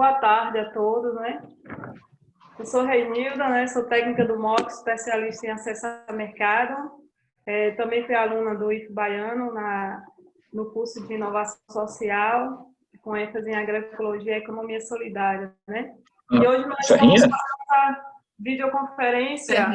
Boa tarde a todos, né? Eu sou Reinilda, né? Sou técnica do MOC, especialista em acesso a mercado. Também fui aluna do IF Baiano no curso de inovação social, com ênfase em agroecologia e economia solidária, né? E hoje nós estamos fazendo uma videoconferência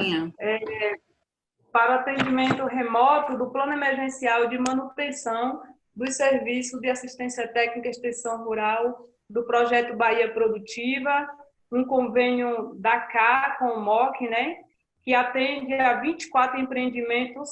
para atendimento remoto do Plano Emergencial de Manutenção dos Serviços de Assistência Técnica e Extensão Rural do Projeto Bahia Produtiva, um convênio da CA com o MOC, né, que atende a 24 empreendimentos,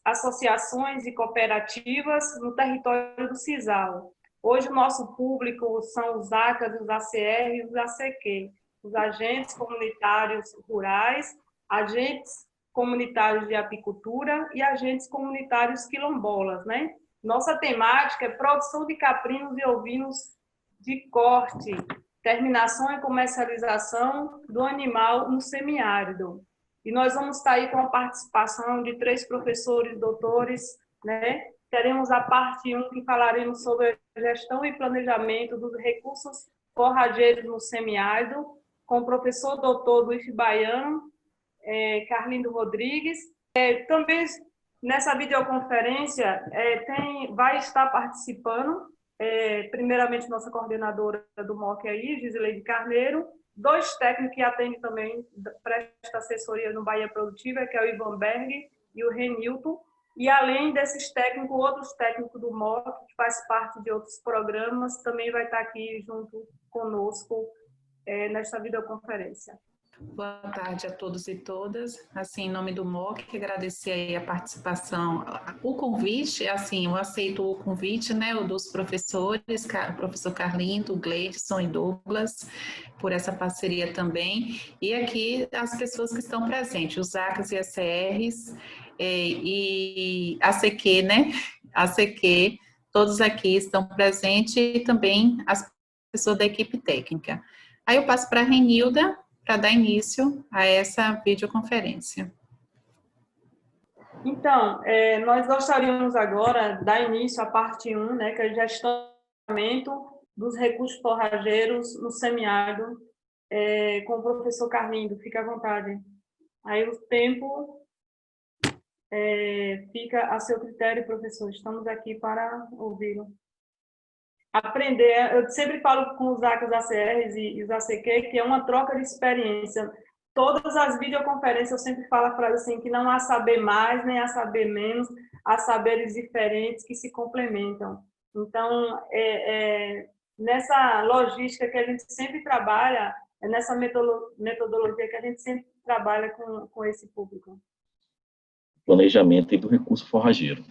associações e cooperativas no território do Cisal. Hoje o nosso público são os ACAs, os ACR e os ACQ, os agentes comunitários rurais, agentes comunitários de apicultura e agentes comunitários quilombolas, né? Nossa temática é produção de caprinos e ovinos de corte, terminação e comercialização do animal no semiárido. E nós vamos estar aí com a participação de 3 professores doutores, né? Teremos a parte 1, que falaremos sobre a gestão e planejamento dos recursos forrageiros no semiárido, com o professor doutor do IF Baiano, Carlindo Rodrigues. Também nessa videoconferência vai estar participando, primeiramente, nossa coordenadora do MOC aí, Gisileide Carneiro, 2 técnicos que atendem também, presta assessoria no Bahia Produtiva, que é o Ivan Berg e o Renilton, e além desses técnicos, outros técnicos do MOC, que faz parte de outros programas, também vai estar aqui junto conosco nesta videoconferência. Boa tarde a todos e todas. Assim, em nome do MOC, agradecer aí a participação, o convite, assim, eu aceito o convite, né, o dos professores, o professor Carlindo, Gleidson e Douglas, por essa parceria também, e aqui as pessoas que estão presentes, os ACAs e ACRs, e ACQ, né, ACQ, todos aqui estão presentes, e também as pessoas da equipe técnica. Aí eu passo para a Renilda, para dar início a essa videoconferência. Então, nós gostaríamos agora de dar início à parte 1, né, que é o gestionamento dos recursos forrageiros no semiárido, com o professor Carlindo. Fique à vontade. Aí o tempo fica a seu critério, professor. Estamos aqui para ouvi-lo. Aprender, eu sempre falo com os ACAs, ACRs e os ACQ, que é uma troca de experiência. Todas as videoconferências eu sempre falo a frase assim, que não há saber mais, nem há saber menos, há saberes diferentes que se complementam. Então, nessa logística que a gente sempre trabalha, é nessa metodologia que a gente sempre trabalha com esse público. Planejamento e do recurso forrageiro,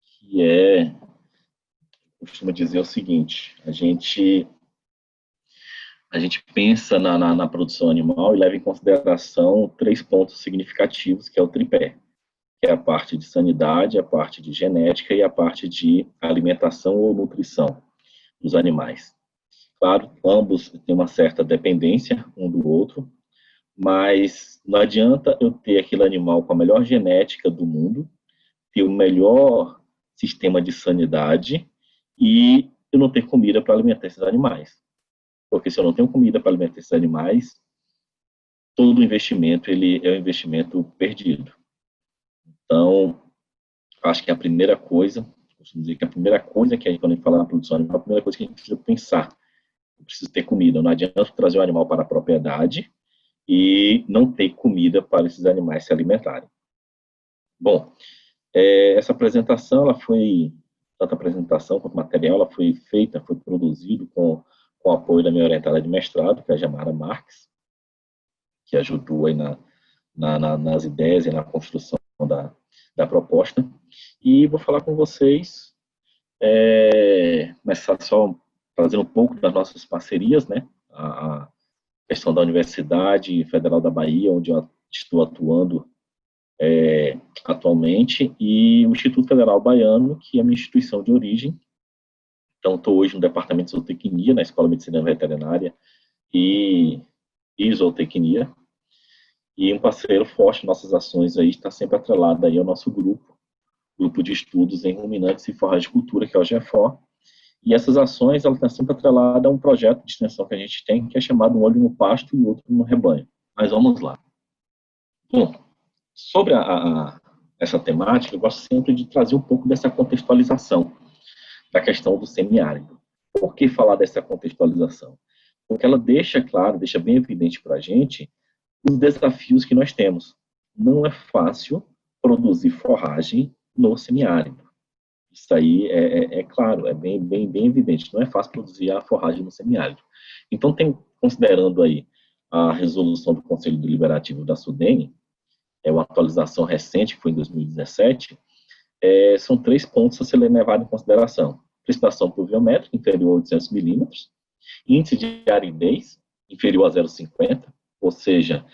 que costuma dizer o seguinte: a gente pensa na produção animal e leva em consideração 3 pontos significativos, que é o tripé, que é a parte de sanidade, a parte de genética e a parte de alimentação ou nutrição dos animais. Claro, ambos têm uma certa dependência um do outro, mas não adianta eu ter aquele animal com a melhor genética do mundo, ter o melhor sistema de sanidade e eu não ter comida para alimentar esses animais. Porque se eu não tenho comida para alimentar esses animais, todo o investimento ele é um investimento perdido. Então, acho que a primeira coisa, costumo dizer que a primeira coisa que quando a gente fala na produção animal, a primeira coisa que a gente precisa pensar, eu preciso ter comida. Não adianta trazer um animal para a propriedade e não ter comida para esses animais se alimentarem. Bom, essa apresentação, tanto a apresentação quanto o material, ela foi produzido com o apoio da minha orientada de mestrado, que é a Jamara Marques, que ajudou aí nas ideias e na construção da proposta. E vou falar com vocês, começar só trazendo um pouco das nossas parcerias, né? A questão da Universidade Federal da Bahia, onde eu estou atuando atualmente, e o Instituto Federal Baiano, que é a minha instituição de origem. Então, estou hoje no Departamento de Zootecnia, na Escola de Medicina Veterinária e Zootecnia, e um parceiro forte em nossas ações aí, está sempre atrelado aí ao nosso grupo de estudos em ruminantes e forragicultura, que é o GEFOR, E essas ações, elas estão sempre atreladas a um projeto de extensão que a gente tem, que é chamado Um Olho no Pasto e Outro no Rebanho. Mas vamos lá. Bom, sobre essa temática, eu gosto sempre de trazer um pouco dessa contextualização da questão do semiárido. Por que falar dessa contextualização? Porque ela deixa claro, deixa bem evidente para a gente os desafios que nós temos. Não é fácil produzir forragem no semiárido. Isso aí é claro, é bem evidente. Não é fácil produzir a forragem no semiárido. Então, considerando aí a resolução do Conselho Deliberativo da SUDENE, uma atualização recente, que foi em 2017, são 3 pontos a serem levados em consideração. Precipitação pluviométrica inferior a 800 milímetros, índice de aridez inferior a 0,50, ou seja,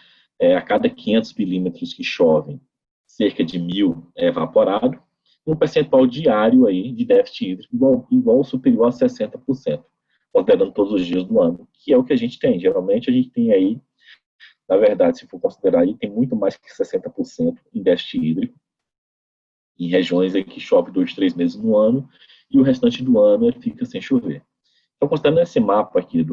a cada 500 milímetros que chovem, cerca de 1.000 é evaporado, um percentual diário aí de déficit hídrico igual ou superior a 60%, considerando todos os dias do ano, que é o que a gente tem. Geralmente a gente tem aí, na verdade, se for considerar aí, tem muito mais que 60% em déficit hídrico, em regiões aí que chove 2, 3 meses no ano, e o restante do ano fica sem chover. Então, considerando esse mapa aqui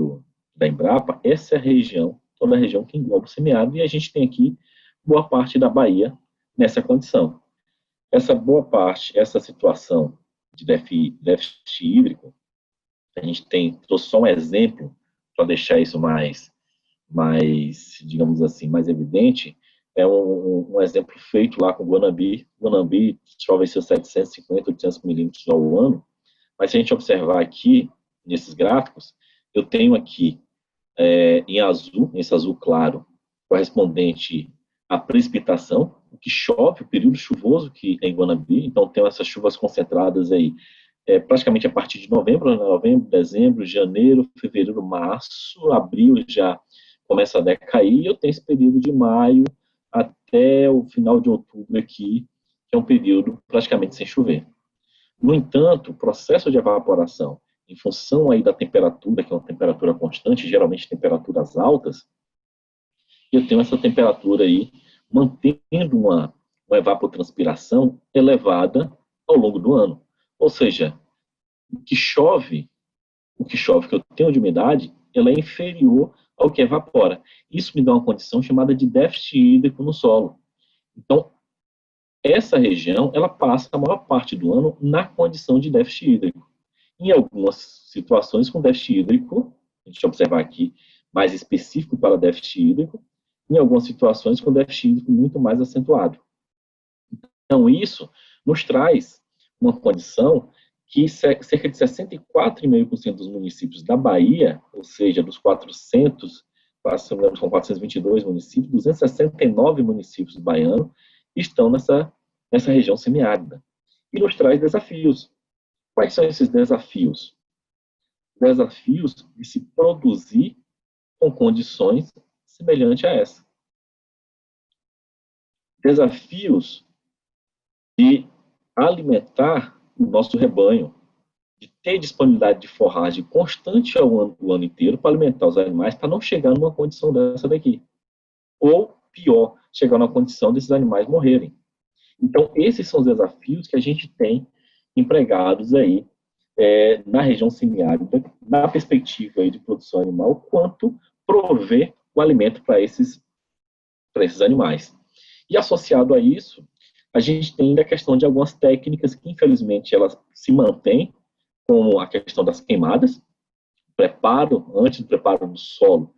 da Embrapa, essa é a região, toda a região que engloba o semiárido, e a gente tem aqui boa parte da Bahia nessa condição. Essa boa parte, essa situação de déficit hídrico, a gente trouxe só um exemplo para deixar isso mais, digamos assim, mais evidente, é um exemplo feito lá com o Guanambi. Guanambi chove seus 750, 800 milímetros ao ano, mas se a gente observar aqui, nesses gráficos, eu tenho aqui em azul, esse azul claro, correspondente à precipitação, o que chove, o período chuvoso que é em Guanambi, então tem essas chuvas concentradas aí, praticamente a partir de novembro, dezembro, janeiro, fevereiro, março, abril já começa a decair, e eu tenho esse período de maio até o final de outubro aqui, que é um período praticamente sem chover. No entanto, o processo de evaporação, em função aí da temperatura, que é uma temperatura constante, geralmente temperaturas altas, eu tenho essa temperatura aí mantendo uma evapotranspiração elevada ao longo do ano. Ou seja, o que chove que eu tenho de umidade, ela é inferior ao que evapora. Isso me dá uma condição chamada de déficit hídrico no solo. Então, essa região, ela passa a maior parte do ano na condição de déficit hídrico. Em algumas situações com déficit hídrico, a gente vai observar aqui, mais específico para déficit hídrico, em algumas situações com déficit hídrico muito mais acentuado. Então, isso nos traz uma condição que cerca de 64,5% dos municípios da Bahia, ou seja, dos 400, se não me lembro, são 422 municípios, 269 municípios baianos estão nessa região semiárida. E nos traz desafios. Quais são esses desafios? Desafios de se produzir com condições semelhantes a essa. Desafios de alimentar o nosso rebanho, de ter disponibilidade de forragem constante o ano inteiro para alimentar os animais, para não chegar numa condição dessa daqui. Ou, pior, chegar numa condição desses animais morrerem. Então, esses são os desafios que a gente tem empregados aí na região semiárida, na perspectiva aí de produção animal, quanto prover o alimento para esses animais. E associado a isso, a gente tem ainda a questão de algumas técnicas que, infelizmente, elas se mantêm, como a questão das queimadas, antes do preparo do solo,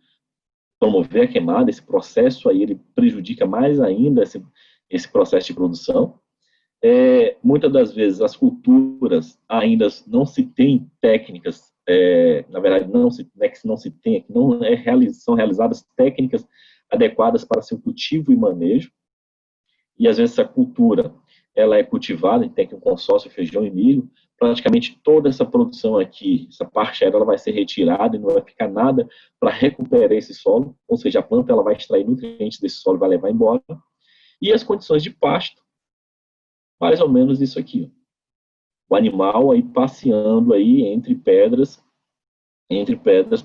promover a queimada, esse processo aí, ele prejudica mais ainda esse processo de produção. Muitas das vezes as culturas ainda não se tem técnicas, na verdade não é que não se tem, que não são realizadas técnicas adequadas para seu cultivo e manejo, e às vezes essa cultura ela é cultivada, a gente tem aqui um consórcio feijão e milho, praticamente toda essa produção aqui, essa parte aérea, ela vai ser retirada e não vai ficar nada para recuperar esse solo, ou seja, a planta ela vai extrair nutrientes desse solo e vai levar embora, e as condições de pasto, mais ou menos isso aqui. O animal aí passeando aí entre pedras,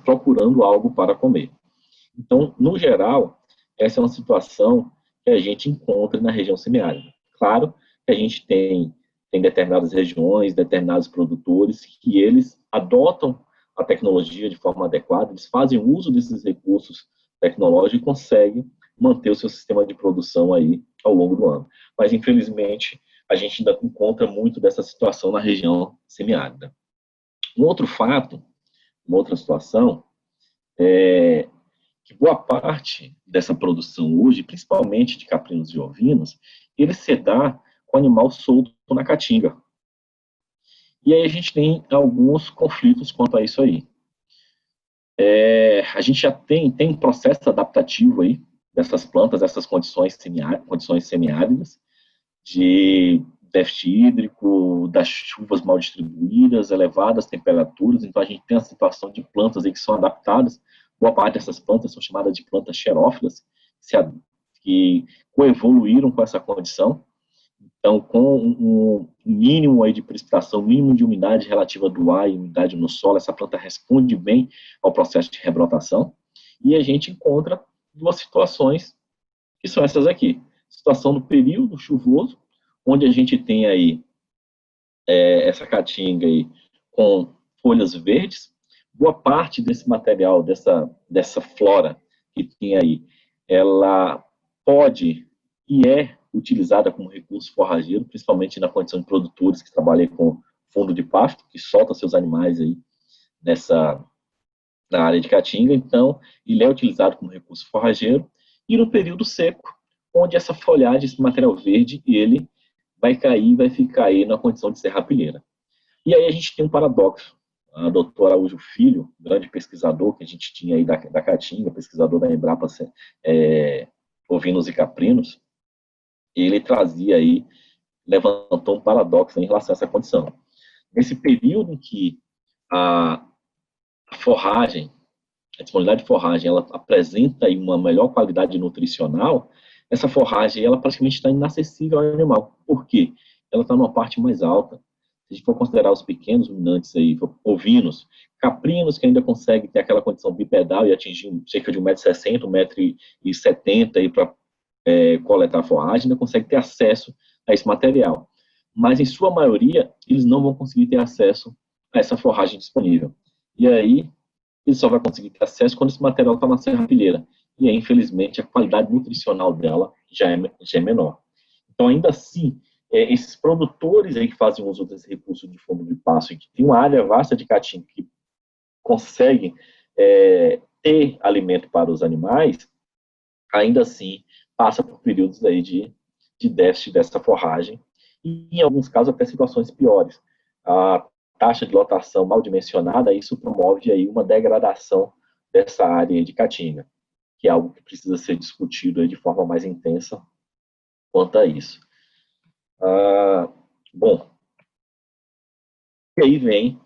procurando algo para comer. Então, no geral, essa é uma situação que a gente encontra na região semiárida. Claro que a gente tem tem determinadas regiões, determinados produtores, que eles adotam a tecnologia de forma adequada, eles fazem uso desses recursos tecnológicos e conseguem manter o seu sistema de produção aí ao longo do ano. Mas, infelizmente, a gente ainda encontra muito dessa situação na região semiárida. Um outro fato, uma outra situação, é que boa parte dessa produção hoje, principalmente de caprinos e ovinos, ele se dá com animal solto na caatinga. E aí a gente tem alguns conflitos quanto a isso aí. A gente já tem um processo adaptativo aí dessas plantas, dessas condições semiáridas, de déficit hídrico, das chuvas mal distribuídas, elevadas temperaturas. Então a gente tem a situação de plantas aí que são adaptadas. Boa parte dessas plantas são chamadas de plantas xerófilas, que coevoluíram com essa condição. Então, com um mínimo aí de precipitação, mínimo de umidade relativa do ar e umidade no solo, essa planta responde bem ao processo de rebrotação. E a gente encontra duas situações, que são essas aqui. Situação do período chuvoso, onde a gente tem aí essa caatinga aí com folhas verdes. Boa parte desse material, dessa flora que tem aí, ela pode e é utilizada como recurso forrageiro, principalmente na condição de produtores que trabalham com fundo de pasto, que solta seus animais aí na área de caatinga. Então, ele é utilizado como recurso forrageiro. E no período seco, onde essa folhagem, esse material verde, ele vai cair, vai ficar aí na condição de serrapilheira. E aí a gente tem um paradoxo. A doutora Araújo Filho, grande pesquisador que a gente tinha aí da Caatinga, pesquisador da Embrapa Ovinos e Caprinos, ele trazia aí, levantou um paradoxo em relação a essa condição. Nesse período em que a forragem, a disponibilidade de forragem, ela apresenta aí uma melhor qualidade nutricional, essa forragem, ela praticamente está inacessível ao animal. Por quê? Ela está numa parte mais alta. Se a gente for considerar os pequenos ruminantes aí, ovinos, caprinos que ainda conseguem ter aquela condição bipedal e atingir cerca de 1,60 m, 1,70 m aí para coletar a forragem, ainda consegue ter acesso a esse material. Mas, em sua maioria, eles não vão conseguir ter acesso a essa forragem disponível. E aí, ele só vai conseguir ter acesso quando esse material está na serrapilheira. E aí, infelizmente, a qualidade nutricional dela já é menor. Então, ainda assim, esses produtores aí que fazem uso desse recurso de fundo de pasto e que tem uma área vasta de caatinga que conseguem ter alimento para os animais, ainda assim passa por períodos aí de déficit dessa forragem e, em alguns casos, até situações piores. A taxa de lotação mal dimensionada, isso promove aí uma degradação dessa área de caatinga, que é algo que precisa ser discutido aí de forma mais intensa quanto a isso. Bom, e aí vem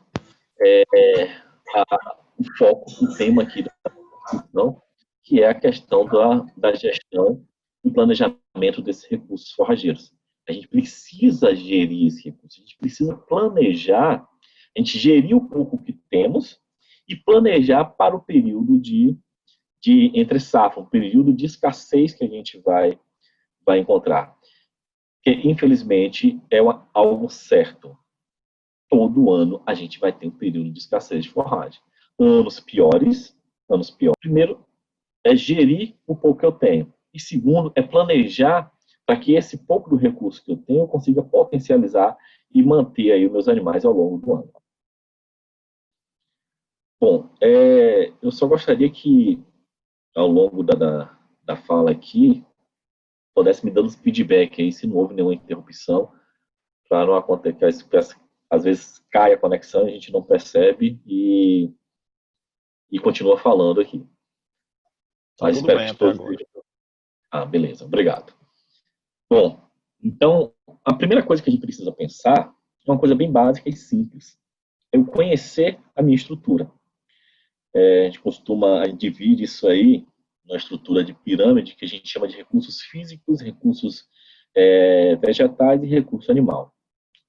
o foco, o tema aqui da discussão, que é a questão da gestão e planejamento desses recursos forrageiros. A gente precisa gerir esse recurso, a gente precisa planejar, a gente gerir o pouco que temos e planejar para o período de entre safra, um período de escassez que a gente vai encontrar. Que, infelizmente, é algo certo. Todo ano a gente vai ter um período de escassez de forragem. Anos piores. Primeiro, é gerir o pouco que eu tenho. E segundo, é planejar para que esse pouco do recurso que eu tenho eu consiga potencializar e manter aí os meus animais ao longo do ano. Bom, eu só gostaria que, ao longo da fala aqui, pudesse me dando feedback aí, se não houve nenhuma interrupção, para não acontecer que às vezes cai a conexão, a gente não percebe e continua falando aqui. Mas tudo bem até agora. Beleza, obrigado. Bom, então, a primeira coisa que a gente precisa pensar é uma coisa bem básica e simples. É eu conhecer a minha estrutura. A gente divide isso aí numa estrutura de pirâmide que a gente chama de recursos físicos, recursos vegetais e recurso animal.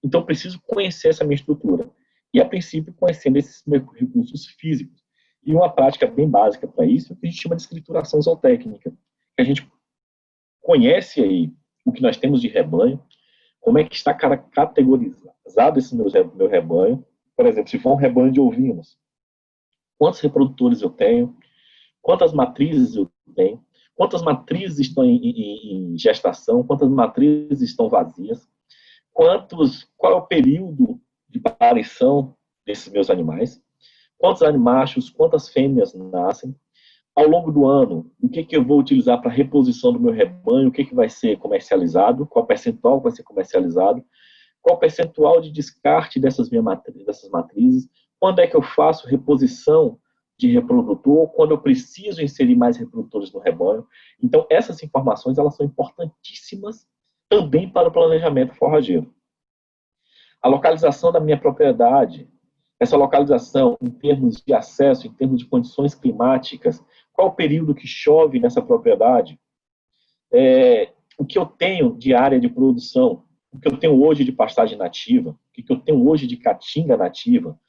Então, eu preciso conhecer essa minha estrutura. E, a princípio, conhecendo esses recursos físicos. E uma prática bem básica para isso é o que a gente chama de escrituração zootécnica. Que a gente conhece aí o que nós temos de rebanho, Como é que está categorizado esse meu rebanho? Por exemplo, se for um rebanho de ovinos, quantos reprodutores eu tenho? Quantas matrizes eu tenho? Quantas matrizes estão em gestação? Quantas matrizes estão vazias? Qual é o período de aparição desses meus animais? Quantos machos, quantas fêmeas nascem? Ao longo do ano, o que eu vou utilizar para reposição do meu rebanho? O que vai ser comercializado? Qual percentual vai ser comercializado? Qual percentual de descarte dessas matrizes? Quando é que eu faço reposição de reprodutor? Quando eu preciso inserir mais reprodutores no rebanho? Então, essas informações elas são importantíssimas também para o planejamento forrageiro. A localização da minha propriedade, essa localização em termos de acesso, em termos de condições climáticas, qual o período que chove nessa propriedade, o que eu tenho de área de produção, o que eu tenho hoje de pastagem nativa, o que eu tenho hoje de caatinga nativa,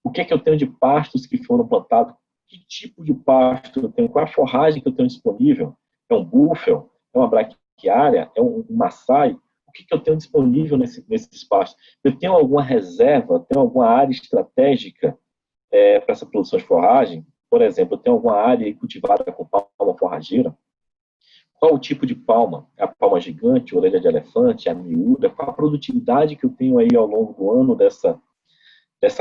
o que eu tenho de pastos que foram plantados, que tipo de pasto eu tenho, qual a forragem que eu tenho disponível, é um búfalo, é uma braquiária, é um maçai, o que eu tenho disponível nesse pastos? Eu tenho alguma reserva, tenho alguma área estratégica para essa produção de forragem? Por exemplo, eu tenho alguma área cultivada com palma forrageira? Qual o tipo de palma? É a palma gigante, a orelha de elefante, a miúda? Qual a produtividade que eu tenho aí ao longo do ano dessa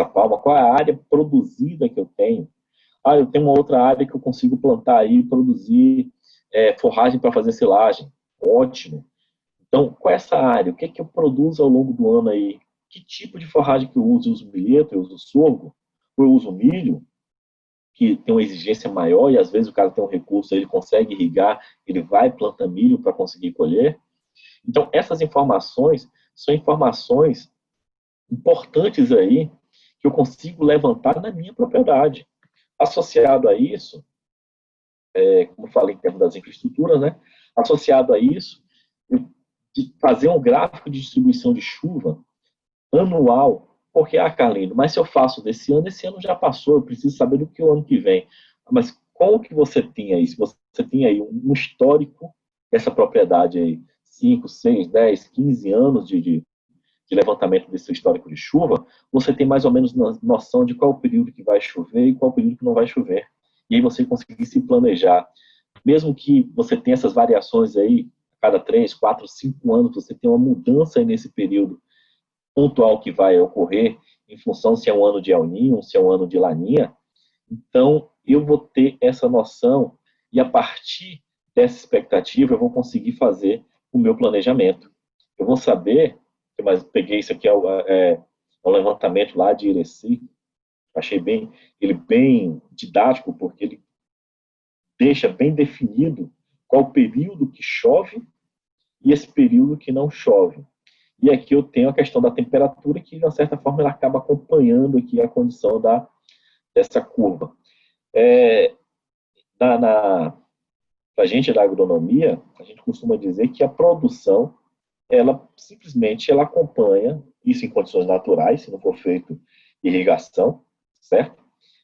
palma? Qual é a área produzida que eu tenho? Eu tenho uma outra área que eu consigo plantar aí e produzir forragem para fazer silagem. Ótimo. Então, qual é essa área? O que eu produzo ao longo do ano aí? Que tipo de forragem que eu uso? Eu uso milheto, eu uso sorgo, ou eu uso milho, que tem uma exigência maior e às vezes o cara tem um recurso, ele consegue irrigar, ele vai e planta milho para conseguir colher. Então, essas informações são informações importantes aí que eu consigo levantar na minha propriedade. Associado a isso, como eu falei em termos das infraestruturas, né? Associado a isso, de fazer um gráfico de distribuição de chuva anual, porque, Carlino, mas se eu faço desse ano, esse ano já passou, eu preciso saber do que o ano que vem. Mas como que você tem aí? Se você tem aí um histórico dessa propriedade aí, 5, 6, 10, 15 anos de levantamento desse histórico de chuva, você tem mais ou menos noção de qual o período que vai chover e qual o período que não vai chover. E aí você conseguir se planejar. Mesmo que você tenha essas variações aí, cada 3, 4, 5 anos, você tem uma mudança aí nesse período pontual que vai ocorrer, em função se é um ano de El Niño, se é um ano de Laninha. Então, eu vou ter essa noção e, a partir dessa expectativa, eu vou conseguir fazer o meu planejamento. Eu vou saber, mas peguei isso aqui, um levantamento lá de Ireci, achei ele bem didático, porque ele deixa bem definido qual o período que chove e esse período que não chove. E aqui eu tenho a questão da temperatura, que de uma certa forma ela acaba acompanhando aqui a condição dessa curva. Para a gente da agronomia, a gente costuma dizer que a produção, ela simplesmente ela acompanha, isso em condições naturais, se não for feito irrigação, certo?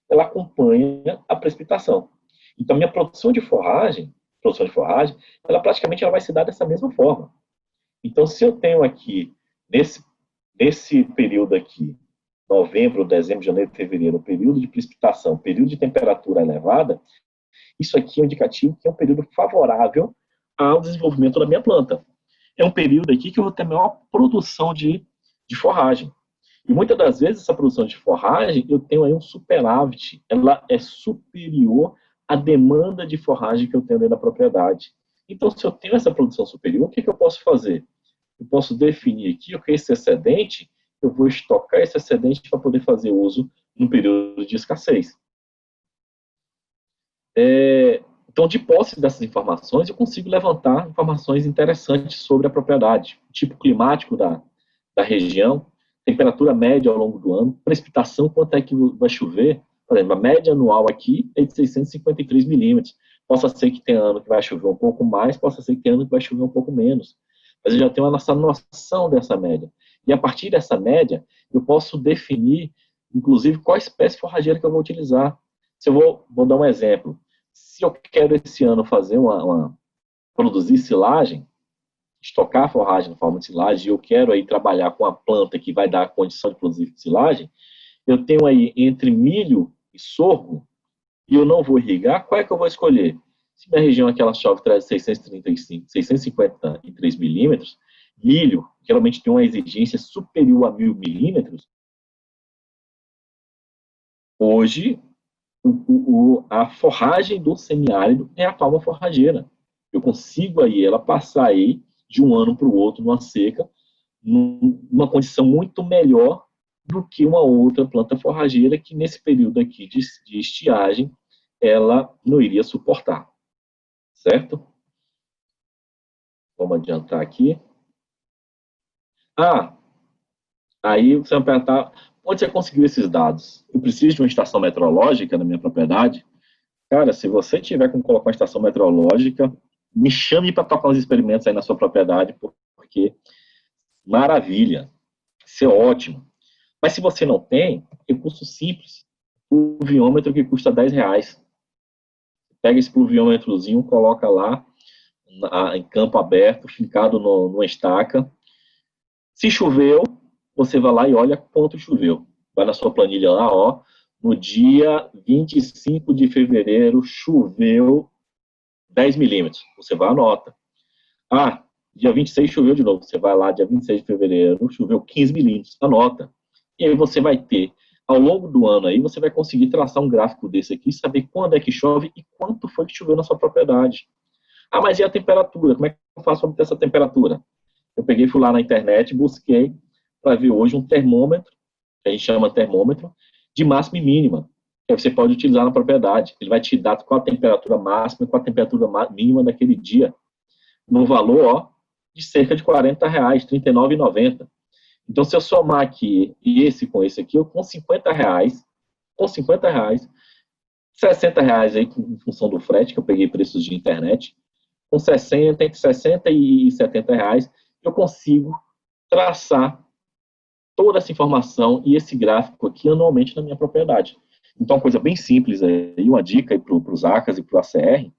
Ela acompanha a precipitação. Então, minha produção de forragem, ela praticamente ela vai se dar dessa mesma forma. Então, se eu tenho aqui, nesse período aqui, novembro, dezembro, janeiro, fevereiro, período de precipitação, período de temperatura elevada, isso aqui é um indicativo que é um período favorável ao desenvolvimento da minha planta. É um período aqui que eu vou ter maior produção de forragem. E muitas das vezes essa produção de forragem, eu tenho aí um superávit, ela é superior à demanda de forragem que eu tenho dentro da propriedade. Então, se eu tenho essa produção superior, o que eu posso fazer? Eu posso definir aqui que esse excedente, eu vou estocar esse excedente para poder fazer uso no período de escassez. Então, de posse dessas informações, eu consigo levantar informações interessantes sobre a propriedade, o tipo climático da região, temperatura média ao longo do ano, precipitação, quanto é que vai chover. Por exemplo, a média anual aqui é de 653 milímetros. Possa ser que tenha ano que vai chover um pouco mais, possa ser que tenha ano que vai chover um pouco menos. Mas eu já tenho essa noção dessa média. E a partir dessa média, eu posso definir, inclusive, qual espécie forrageira que eu vou utilizar. Se eu vou dar um exemplo. Se eu quero esse ano fazer produzir silagem, estocar a forragem na forma de silagem, e eu quero aí trabalhar com a planta que vai dar a condição de produzir silagem, eu tenho aí entre milho e sorgo, e eu não vou irrigar, qual é que eu vou escolher? Se minha região aqui ela chove 653 milímetros, milho, geralmente tem uma exigência superior a 1.000 milímetros, hoje a forragem do semiárido é a palma forrageira. Eu consigo aí ela passar aí de um ano para o outro numa seca, numa condição muito melhor do que uma outra planta forrageira que nesse período aqui de estiagem ela não iria suportar, certo? Vamos adiantar aqui. Aí você vai perguntar, onde você conseguiu esses dados? Eu preciso de uma estação meteorológica na minha propriedade? Cara, se você tiver como colocar uma estação meteorológica, me chame para tocar uns experimentos aí na sua propriedade, porque maravilha, isso é ótimo. Mas se você não tem, recurso simples, pluviômetro que custa R$10. Pega esse pluviômetrozinho, coloca lá em campo aberto, fincado numa estaca. Se choveu, você vai lá e olha quanto choveu. Vai na sua planilha lá, ó, no dia 25 de fevereiro choveu 10 milímetros. Você vai anota. Dia 26 choveu de novo. Você vai lá, dia 26 de fevereiro, choveu 15 milímetros. Anota. E aí você vai ter, ao longo do ano aí, você vai conseguir traçar um gráfico desse aqui, saber quando é que chove e quanto foi que choveu na sua propriedade. Mas e a temperatura? Como é que eu faço para obter essa temperatura? Eu peguei, fui lá na internet, busquei para ver hoje um termômetro, que a gente chama termômetro, de máxima e mínima, que você pode utilizar na propriedade. Ele vai te dar qual a temperatura máxima e qual a temperatura mínima daquele dia, no valor, ó, de cerca de R$40, R$39,90. Então, se eu somar aqui esse com esse aqui, eu com R$50, R$60 aí, em função do frete, que eu peguei preços de internet, com 60, entre 60 e 70 reais, eu consigo traçar toda essa informação e esse gráfico aqui anualmente na minha propriedade. Então, uma coisa bem simples aí, uma dica aí para os ACAS e para o ACR,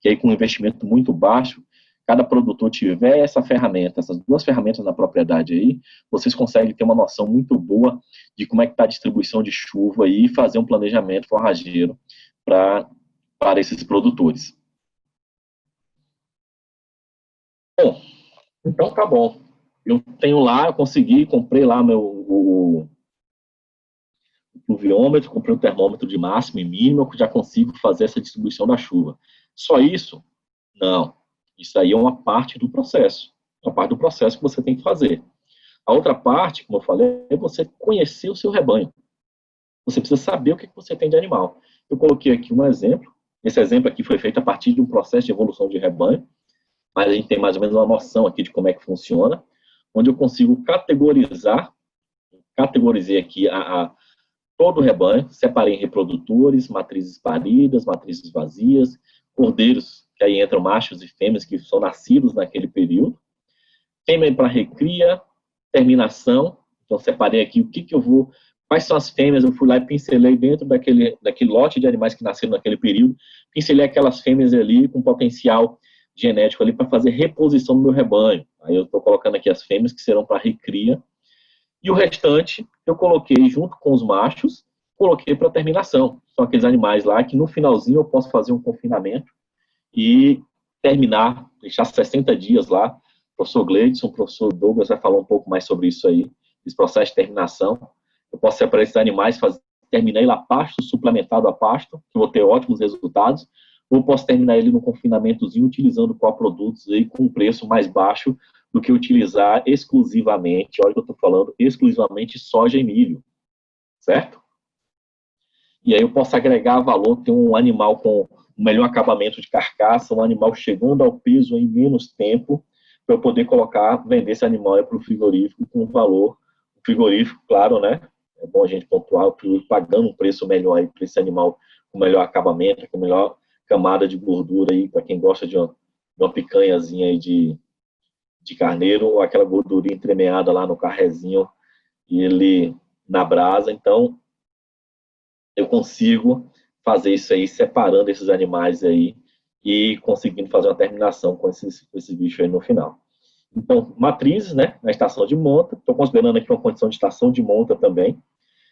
que aí com um investimento muito baixo, cada produtor tiver essa ferramenta, essas duas ferramentas na propriedade aí, vocês conseguem ter uma noção muito boa de como é que está a distribuição de chuva e fazer um planejamento forrageiro para esses produtores. Bom, então tá bom. Eu tenho lá, eu consegui, comprei lá o pluviômetro, comprei um termômetro de máximo e mínimo, eu já consigo fazer essa distribuição da chuva. Só isso? Não. Isso aí é uma parte do processo. Uma parte do processo que você tem que fazer. A outra parte, como eu falei, é você conhecer o seu rebanho. Você precisa saber o que você tem de animal. Eu coloquei aqui um exemplo. Esse exemplo aqui foi feito a partir de um processo de evolução de rebanho, mas a gente tem mais ou menos uma noção aqui de como é que funciona, onde eu consigo categorizei aqui todo o rebanho, separei em reprodutores, matrizes paridas, matrizes vazias, cordeiros, que aí entram machos e fêmeas que são nascidos naquele período, fêmea para recria, terminação, então separei aqui o que eu vou, quais são as fêmeas, eu fui lá e pincelei dentro daquele lote de animais que nasceram naquele período, pincelei aquelas fêmeas ali com potencial genético ali para fazer reposição no meu rebanho. Aí eu estou colocando aqui as fêmeas que serão para recria, e o restante eu coloquei junto com os machos, coloquei para terminação. São aqueles animais lá que no finalzinho eu posso fazer um confinamento e terminar, deixar 60 dias lá. O professor Gleidson, o professor Douglas vai falar um pouco mais sobre isso aí, esse processo de terminação. Eu posso separar esses animais, terminei lá pasto, suplementado a pasto, que eu vou ter ótimos resultados, ou posso terminar ele no confinamentozinho utilizando coprodutos aí com um preço mais baixo do que utilizar exclusivamente, olha o que eu estou falando, exclusivamente soja e milho, certo? E aí eu posso agregar valor, ter um animal com um melhor acabamento de carcaça, um animal chegando ao peso em menos tempo, para eu poder vender esse animal para o frigorífico com um valor, frigorífico, claro, né? É bom a gente pontuar, pagando um preço melhor aí para esse animal com melhor acabamento, com melhor camada de gordura aí, para quem gosta de uma picanhazinha aí de carneiro, ou aquela gordurinha entremeada lá no carrezinho, e ele na brasa. Então, eu consigo fazer isso aí, separando esses animais aí, e conseguindo fazer uma terminação com esses bichos aí no final. Então, matrizes, né, na estação de monta. Estou considerando aqui uma condição de estação de monta também.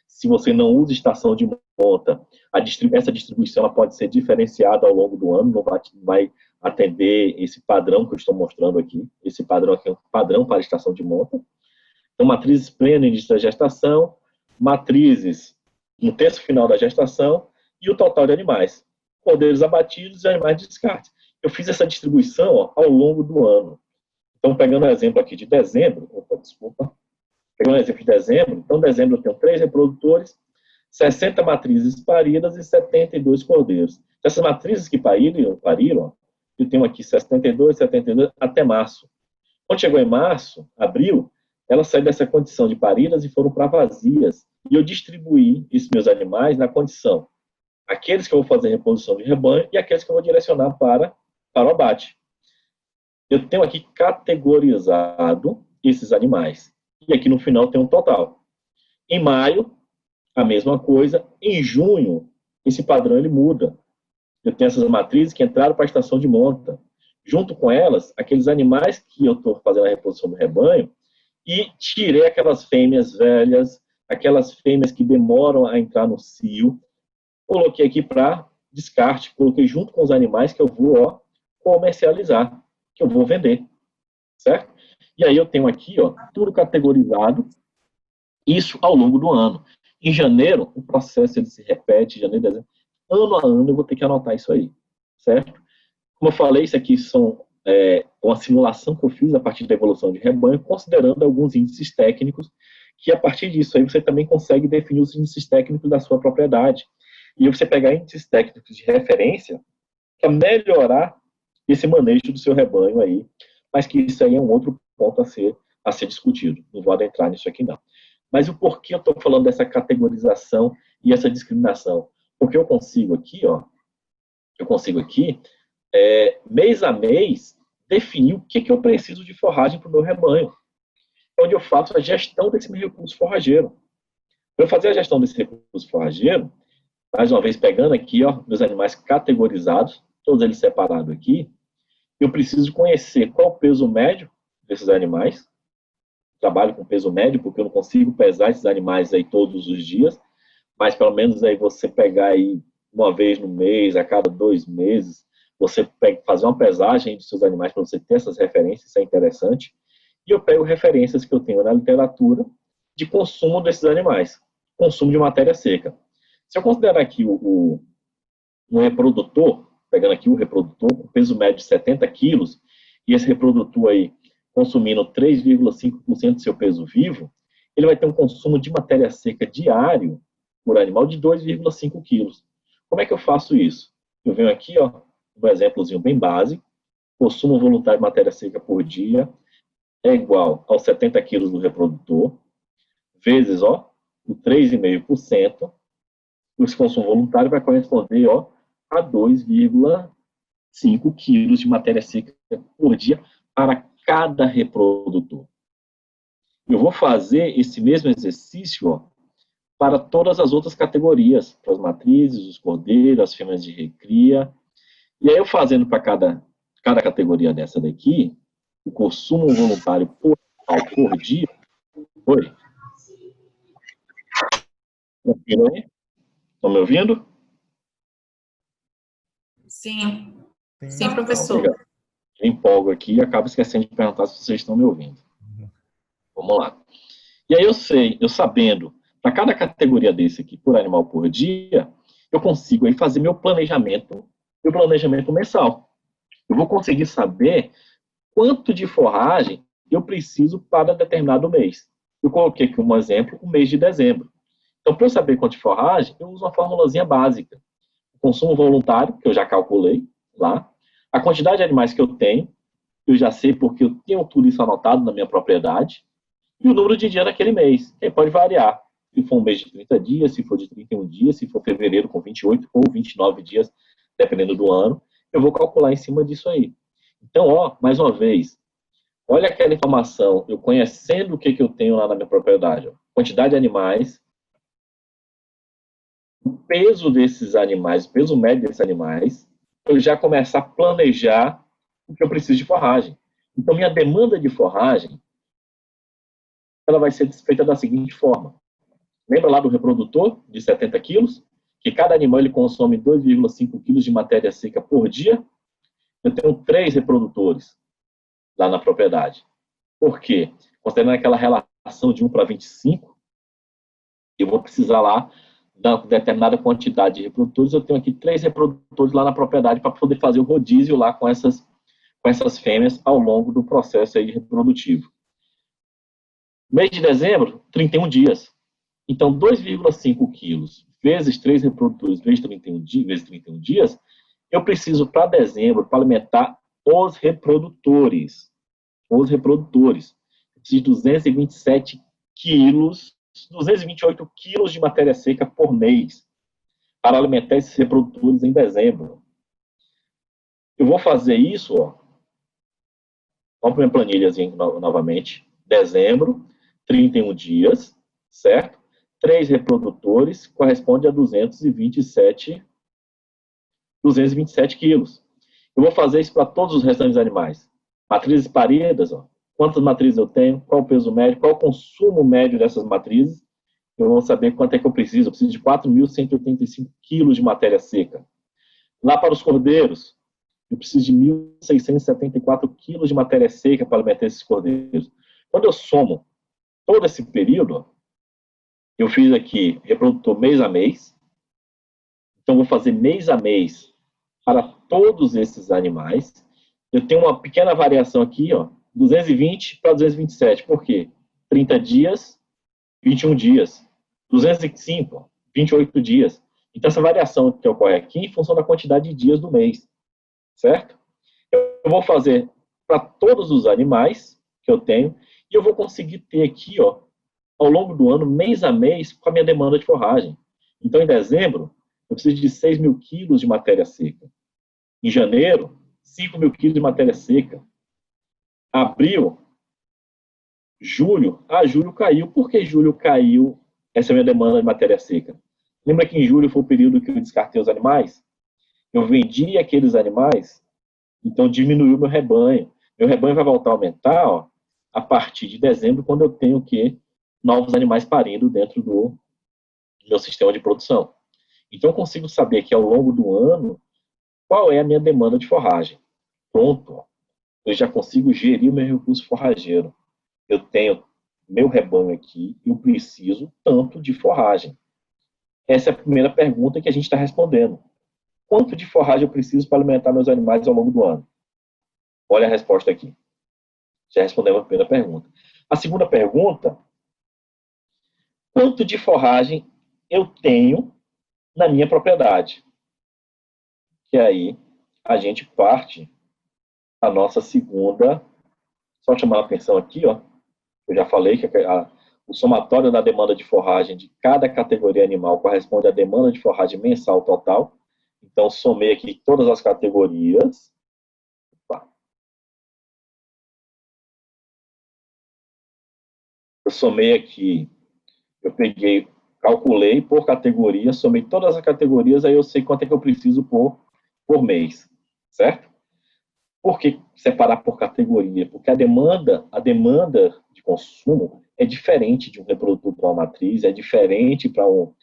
Se você não usa estação de monta, essa distribuição ela pode ser diferenciada ao longo do ano, não vai atender esse padrão que eu estou mostrando aqui. Esse padrão aqui é um padrão para a estação de monta. Então, matrizes pleno início da gestação, matrizes no terço final da gestação e o total de animais. Cordeiros abatidos e animais de descarte. Eu fiz essa distribuição ao longo do ano. Então, pegando o exemplo aqui de dezembro, pegando o exemplo de dezembro, então, dezembro eu tenho 3 reprodutores, 60 matrizes paridas e 72 cordeiros. Essas matrizes que pariram, eu tenho aqui 72, 72, até março. Quando chegou em março, abril, elas saíram dessa condição de paridas e foram para vazias. E eu distribuí esses meus animais na condição, aqueles que eu vou fazer reprodução de rebanho e aqueles que eu vou direcionar para o abate. Eu tenho aqui categorizado esses animais. E aqui no final tem um total. Em maio, a mesma coisa. Em junho, esse padrão ele muda. Eu tenho essas matrizes que entraram para a estação de monta. Junto com elas, aqueles animais que eu estou fazendo a reprodução do rebanho, e tirei aquelas fêmeas velhas, aquelas fêmeas que demoram a entrar no cio, coloquei aqui para descarte, coloquei junto com os animais que eu vou comercializar, que eu vou vender, certo? E aí eu tenho aqui, tudo categorizado, isso ao longo do ano. Em janeiro, o processo ele se repete, janeiro, dezembro, ano a ano eu vou ter que anotar isso aí, certo? Como eu falei, isso aqui são uma simulação que eu fiz a partir da evolução de rebanho, considerando alguns índices técnicos, que a partir disso aí você também consegue definir os índices técnicos da sua propriedade. E você pegar índices técnicos de referência para melhorar esse manejo do seu rebanho aí, mas que isso aí é um outro ponto a ser discutido. Não vou adentrar nisso aqui, não. Mas o porquê eu estou falando dessa categorização e essa discriminação? Porque eu consigo aqui, mês a mês, definir o que eu preciso de forragem para o meu rebanho. Onde eu faço a gestão desse meu recurso forrageiro. Para eu fazer a gestão desse recurso forrageiro, mais uma vez pegando aqui, meus animais categorizados, todos eles separados aqui, eu preciso conhecer qual o peso médio desses animais. Trabalho com peso médio, porque eu não consigo pesar esses animais aí todos os dias, mas pelo menos aí você pegar aí uma vez no mês, a cada 2 meses, você fazer uma pesagem dos seus animais para você ter essas referências, isso é interessante. E eu pego referências que eu tenho na literatura de consumo desses animais, consumo de matéria seca. Se eu considerar aqui um reprodutor, pegando aqui o reprodutor com peso médio de 70 quilos, e esse reprodutor aí consumindo 3,5% do seu peso vivo, ele vai ter um consumo de matéria seca diário por animal de 2,5 quilos. Como é que eu faço isso? Eu venho aqui, um exemplozinho bem básico, consumo voluntário de matéria seca por dia é igual aos 70 quilos do reprodutor, vezes, o 3,5%, e o consumo voluntário vai corresponder, a 2,5 quilos de matéria seca por dia para cada reprodutor. Eu vou fazer esse mesmo exercício, para todas as outras categorias, para as matrizes, os cordeiros, as fêmeas de recria. E aí eu fazendo para cada categoria dessa daqui, o consumo voluntário por dia. Oi? Estão me ouvindo? Sim. Sim, professor. Eu empolgo aqui e acabo esquecendo de perguntar se vocês estão me ouvindo. Vamos lá. E aí eu sabendo, para cada categoria desse aqui, por animal por dia, eu consigo aí fazer meu planejamento mensal. Eu vou conseguir saber quanto de forragem eu preciso para determinado mês. Eu coloquei aqui um exemplo, o mês de dezembro. Então, para eu saber quanto de forragem, eu uso uma formulazinha básica. O consumo voluntário, que eu já calculei lá. A quantidade de animais que eu tenho, eu já sei porque eu tenho tudo isso anotado na minha propriedade. E o número de dias naquele mês, que pode variar. Se for um mês de 30 dias, se for de 31 dias, se for fevereiro com 28 ou 29 dias, dependendo do ano, eu vou calcular em cima disso aí. Então, mais uma vez, olha aquela informação, eu conhecendo o que eu tenho lá na minha propriedade, quantidade de animais, o peso desses animais, o peso médio desses animais, eu já começar a planejar o que eu preciso de forragem. Então, minha demanda de forragem, ela vai ser feita da seguinte forma. Lembra lá do reprodutor de 70 quilos? Que cada animal ele consome 2,5 quilos de matéria seca por dia? Eu tenho 3 reprodutores lá na propriedade. Por quê? Considerando aquela relação de 1 para 25, eu vou precisar lá da determinada quantidade de reprodutores. Eu tenho aqui 3 reprodutores lá na propriedade para poder fazer o rodízio lá com essas fêmeas ao longo do processo aí reprodutivo. Mês de dezembro, 31 dias. Então, 2,5 quilos vezes 3 reprodutores vezes 31 dias, eu preciso para dezembro, para alimentar os reprodutores. Os reprodutores. Eu preciso de 227 quilos, 228 quilos de matéria seca por mês para alimentar esses reprodutores em dezembro. Eu vou fazer isso, ó. Vamos para minha planilhazinha novamente. Dezembro, 31 dias, certo? 3 reprodutores corresponde a 227 quilos. Eu vou fazer isso para todos os restantes animais. Matrizes paridas, ó. Quantas matrizes eu tenho, qual o peso médio, qual o consumo médio dessas matrizes. Eu vou saber quanto é que eu preciso. Eu preciso de 4.185 quilos de matéria seca. Lá para os cordeiros, eu preciso de 1.674 quilos de matéria seca para alimentar esses cordeiros. Quando eu somo todo esse período, ó, eu fiz aqui reprodutor mês a mês. Então, vou fazer mês a mês para todos esses animais. Eu tenho uma pequena variação aqui, ó, 220 para 227. Por quê? 30 dias, 21 dias. 205, ó, 28 dias. Então, essa variação que ocorre aqui em função da quantidade de dias do mês. Certo? Eu vou fazer para todos os animais que eu tenho e eu vou conseguir ter aqui, ó, ao longo do ano, mês a mês, com a minha demanda de forragem. Então, em dezembro, eu preciso de 6.000 quilos de matéria seca. Em janeiro, 5.000 quilos de matéria seca. Abril, julho. Julho caiu. Por que julho caiu? Essa é a minha demanda de matéria seca. Lembra que em julho foi o período que eu descartei os animais? Eu vendi aqueles animais, então diminuiu meu rebanho. Meu rebanho vai voltar a aumentar, ó, a partir de dezembro, quando eu tenho que novos animais parindo dentro do meu sistema de produção. Então, eu consigo saber que ao longo do ano, qual é a minha demanda de forragem. Pronto, ó. Eu já consigo gerir o meu recurso forrageiro. Eu tenho meu rebanho aqui, eu preciso tanto de forragem. Essa é a primeira pergunta que a gente está respondendo. Quanto de forragem eu preciso para alimentar meus animais ao longo do ano? Olha a resposta aqui. Já respondemos a primeira pergunta. A segunda pergunta, quanto de forragem eu tenho na minha propriedade? Que aí a gente parte a nossa segunda, só chamar a atenção aqui, ó. Eu já falei que o somatório da demanda de forragem de cada categoria animal corresponde à demanda de forragem mensal total. Então, somei aqui todas as categorias. Eu somei aqui, eu peguei, calculei por categoria, somei todas as categorias, aí eu sei quanto é que eu preciso por mês, certo? Por que separar por categoria? Porque a demanda de consumo é diferente de um reprodutor para uma matriz, é diferente para um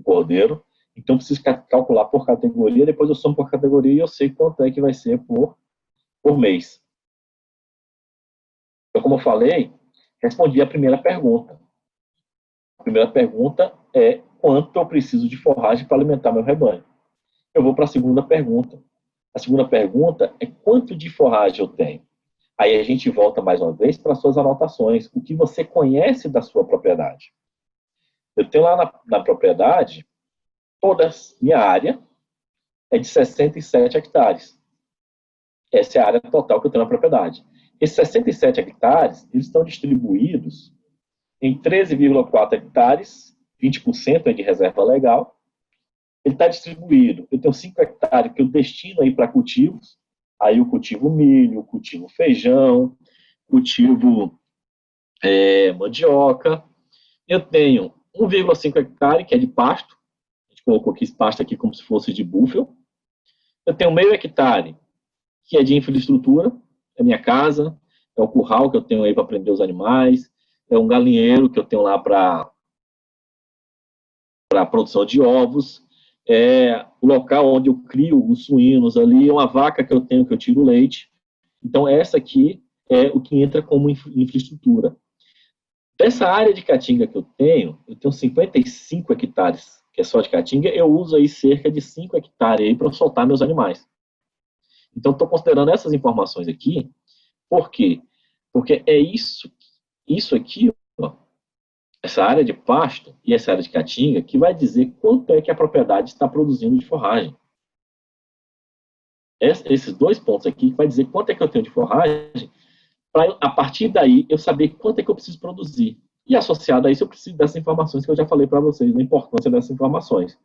cordeiro. Então, eu preciso calcular por categoria, depois eu somo por categoria e eu sei quanto é que vai ser por mês. Então, como eu falei, respondi a primeira pergunta. A primeira pergunta é quanto eu preciso de forragem para alimentar meu rebanho. Eu vou para a segunda pergunta. A segunda pergunta é quanto de forragem eu tenho. Aí a gente volta mais uma vez para as suas anotações. O que você conhece da sua propriedade. Eu tenho lá na propriedade, toda minha área é de 67 hectares. Essa é a área total que eu tenho na propriedade. Esses 67 hectares, eles estão distribuídos em 13,4 hectares, 20% é de reserva legal. Ele está distribuído. Eu tenho 5 hectares que eu destino aí para cultivos. Aí eu cultivo milho, cultivo feijão, cultivo mandioca. Eu tenho 1,5 hectare, que é de pasto. A gente colocou aqui esse pasto aqui como se fosse de búfalo. Eu tenho meio hectare, que é de infraestrutura, é minha casa, é o curral que eu tenho aí para prender os animais, é um galinheiro que eu tenho lá para a produção de ovos, é o local onde eu crio os suínos ali, é uma vaca que eu tenho que eu tiro leite. Então, essa aqui é o que entra como infraestrutura. Dessa área de caatinga que eu tenho 55 hectares, que é só de caatinga, eu uso aí cerca de 5 hectares aí para soltar meus animais. Então, estou considerando essas informações aqui, por quê? Porque é isso aqui, ó, essa área de pasto e essa área de caatinga, que vai dizer quanto é que a propriedade está produzindo de forragem. Esses dois pontos aqui vai dizer quanto é que eu tenho de forragem, para a partir daí eu saber quanto é que eu preciso produzir. E associado a isso, eu preciso dessas informações que eu já falei para vocês, da importância dessas informações.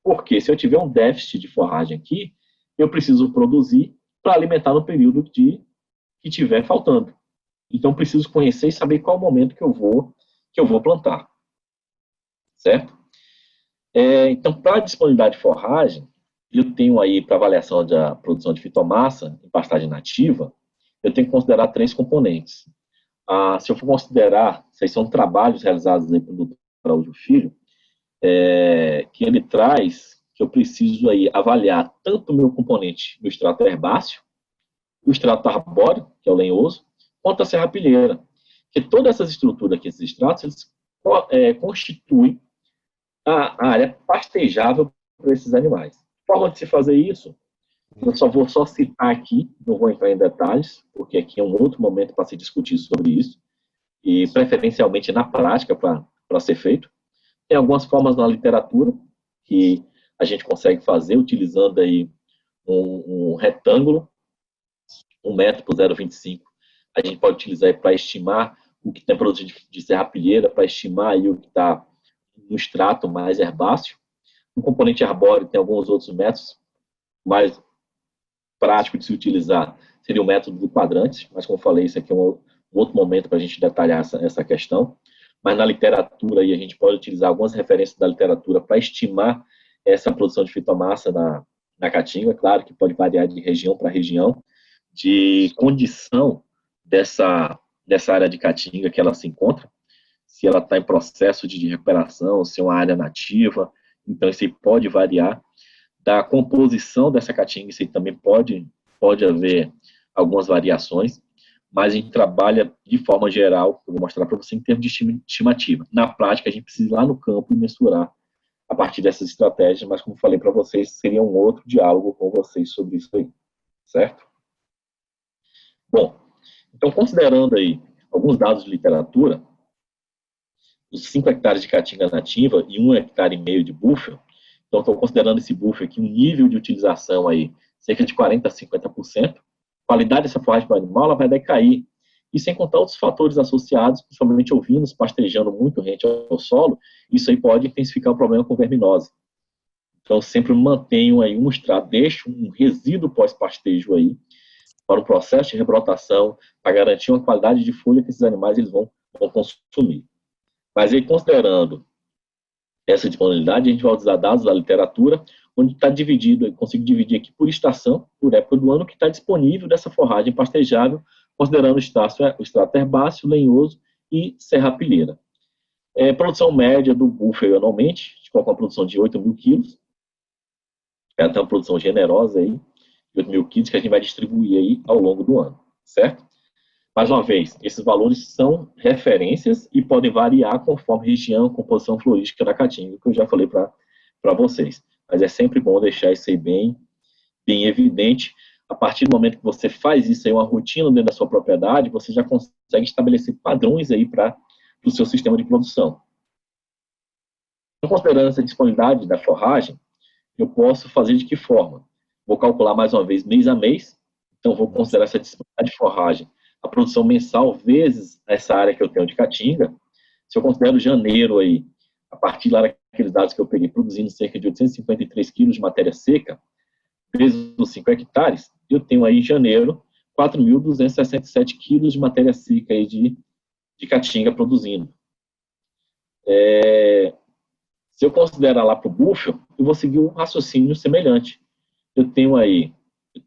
Porque se eu tiver um déficit de forragem aqui, eu preciso produzir para alimentar no período que estiver faltando. Então, eu preciso conhecer e saber qual o momento que eu vou plantar. Certo? Então, para a disponibilidade de forragem, eu tenho aí, para avaliação da produção de fitomassa em pastagem nativa, eu tenho que considerar 3 componentes. Se eu for considerar, esses são trabalhos realizados aí pelo Dr. Araújo Filho, que ele traz que eu preciso aí avaliar tanto o meu componente do extrato herbáceo, o extrato arbóreo, que é o lenhoso, quanto a serrapilheira. Porque todas essas estruturas aqui, esses extratos, eles constituem a área pastejável para esses animais. Forma de se fazer isso, eu vou citar aqui, não vou entrar em detalhes, porque aqui é um outro momento para se discutir sobre isso, e preferencialmente na prática para ser feito. Tem algumas formas na literatura que a gente consegue fazer utilizando aí um retângulo, 1 metro por 0,25. A gente pode utilizar para estimar o que tem produzido de serrapilheira, para estimar aí o que está no extrato mais herbáceo. No componente arbóreo tem alguns outros métodos, mais prático de se utilizar seria o método do quadrante, mas como eu falei, isso aqui é um outro momento para a gente detalhar essa questão. Mas na literatura aí, a gente pode utilizar algumas referências da literatura para estimar essa produção de fitomassa na caatinga. Claro que pode variar de região para região, de condição dessa área de caatinga que ela se encontra, se ela está em processo de recuperação, se é uma área nativa, então isso aí pode variar. Da composição dessa caatinga, isso aí também pode haver algumas variações, mas a gente trabalha de forma geral, eu vou mostrar para você em termos de estimativa. Na prática, a gente precisa ir lá no campo e mensurar a partir dessas estratégias, mas como falei para vocês, seria um outro diálogo com vocês sobre isso aí, certo? Bom, então considerando aí alguns dados de literatura, os 5 hectares de caatinga nativa e 1,5 hectare de búfalo, então estou considerando esse búfalo aqui um nível de utilização aí cerca de 40% a 50%, a qualidade dessa forragem para o animal ela vai decair. E sem contar outros fatores associados, principalmente ovinos pastejando muito rente ao solo, isso aí pode intensificar o problema com verminose. Então, sempre mantenho aí um extrato, deixo um resíduo pós-pastejo aí, para o processo de rebrotação, para garantir uma qualidade de folha que esses animais eles vão consumir. Mas aí, considerando essa disponibilidade, a gente vai usar dados da literatura, onde está dividido, eu consigo dividir aqui por estação, por época do ano, que está disponível dessa forragem pastejável, considerando o extrato herbáceo, lenhoso e serrapilheira. Produção média do búfalo anualmente, a gente coloca uma produção de 8 mil quilos, tem uma produção generosa aí, de 8 mil quilos, que a gente vai distribuir aí ao longo do ano, certo? Mais uma vez, esses valores são referências e podem variar conforme região, composição florística da caatinga, que eu já falei para vocês. Mas é sempre bom deixar isso aí bem evidente. A partir do momento que você faz isso aí, uma rotina dentro da sua propriedade, você já consegue estabelecer padrões aí para o seu sistema de produção. Então, considerando essa disponibilidade da forragem, eu posso fazer de que forma? Vou calcular mais uma vez mês a mês, então vou considerar essa disponibilidade de forragem, a produção mensal vezes essa área que eu tenho de caatinga. Se eu considero janeiro aí, a partir lá daqueles dados que eu peguei, produzindo cerca de 853 quilos de matéria seca, vezes os 5 hectares, eu tenho aí em janeiro 4.267 quilos de matéria seca aí de caatinga produzindo. Se eu considerar lá para o búfalo, eu vou seguir um raciocínio semelhante. Eu tenho aí,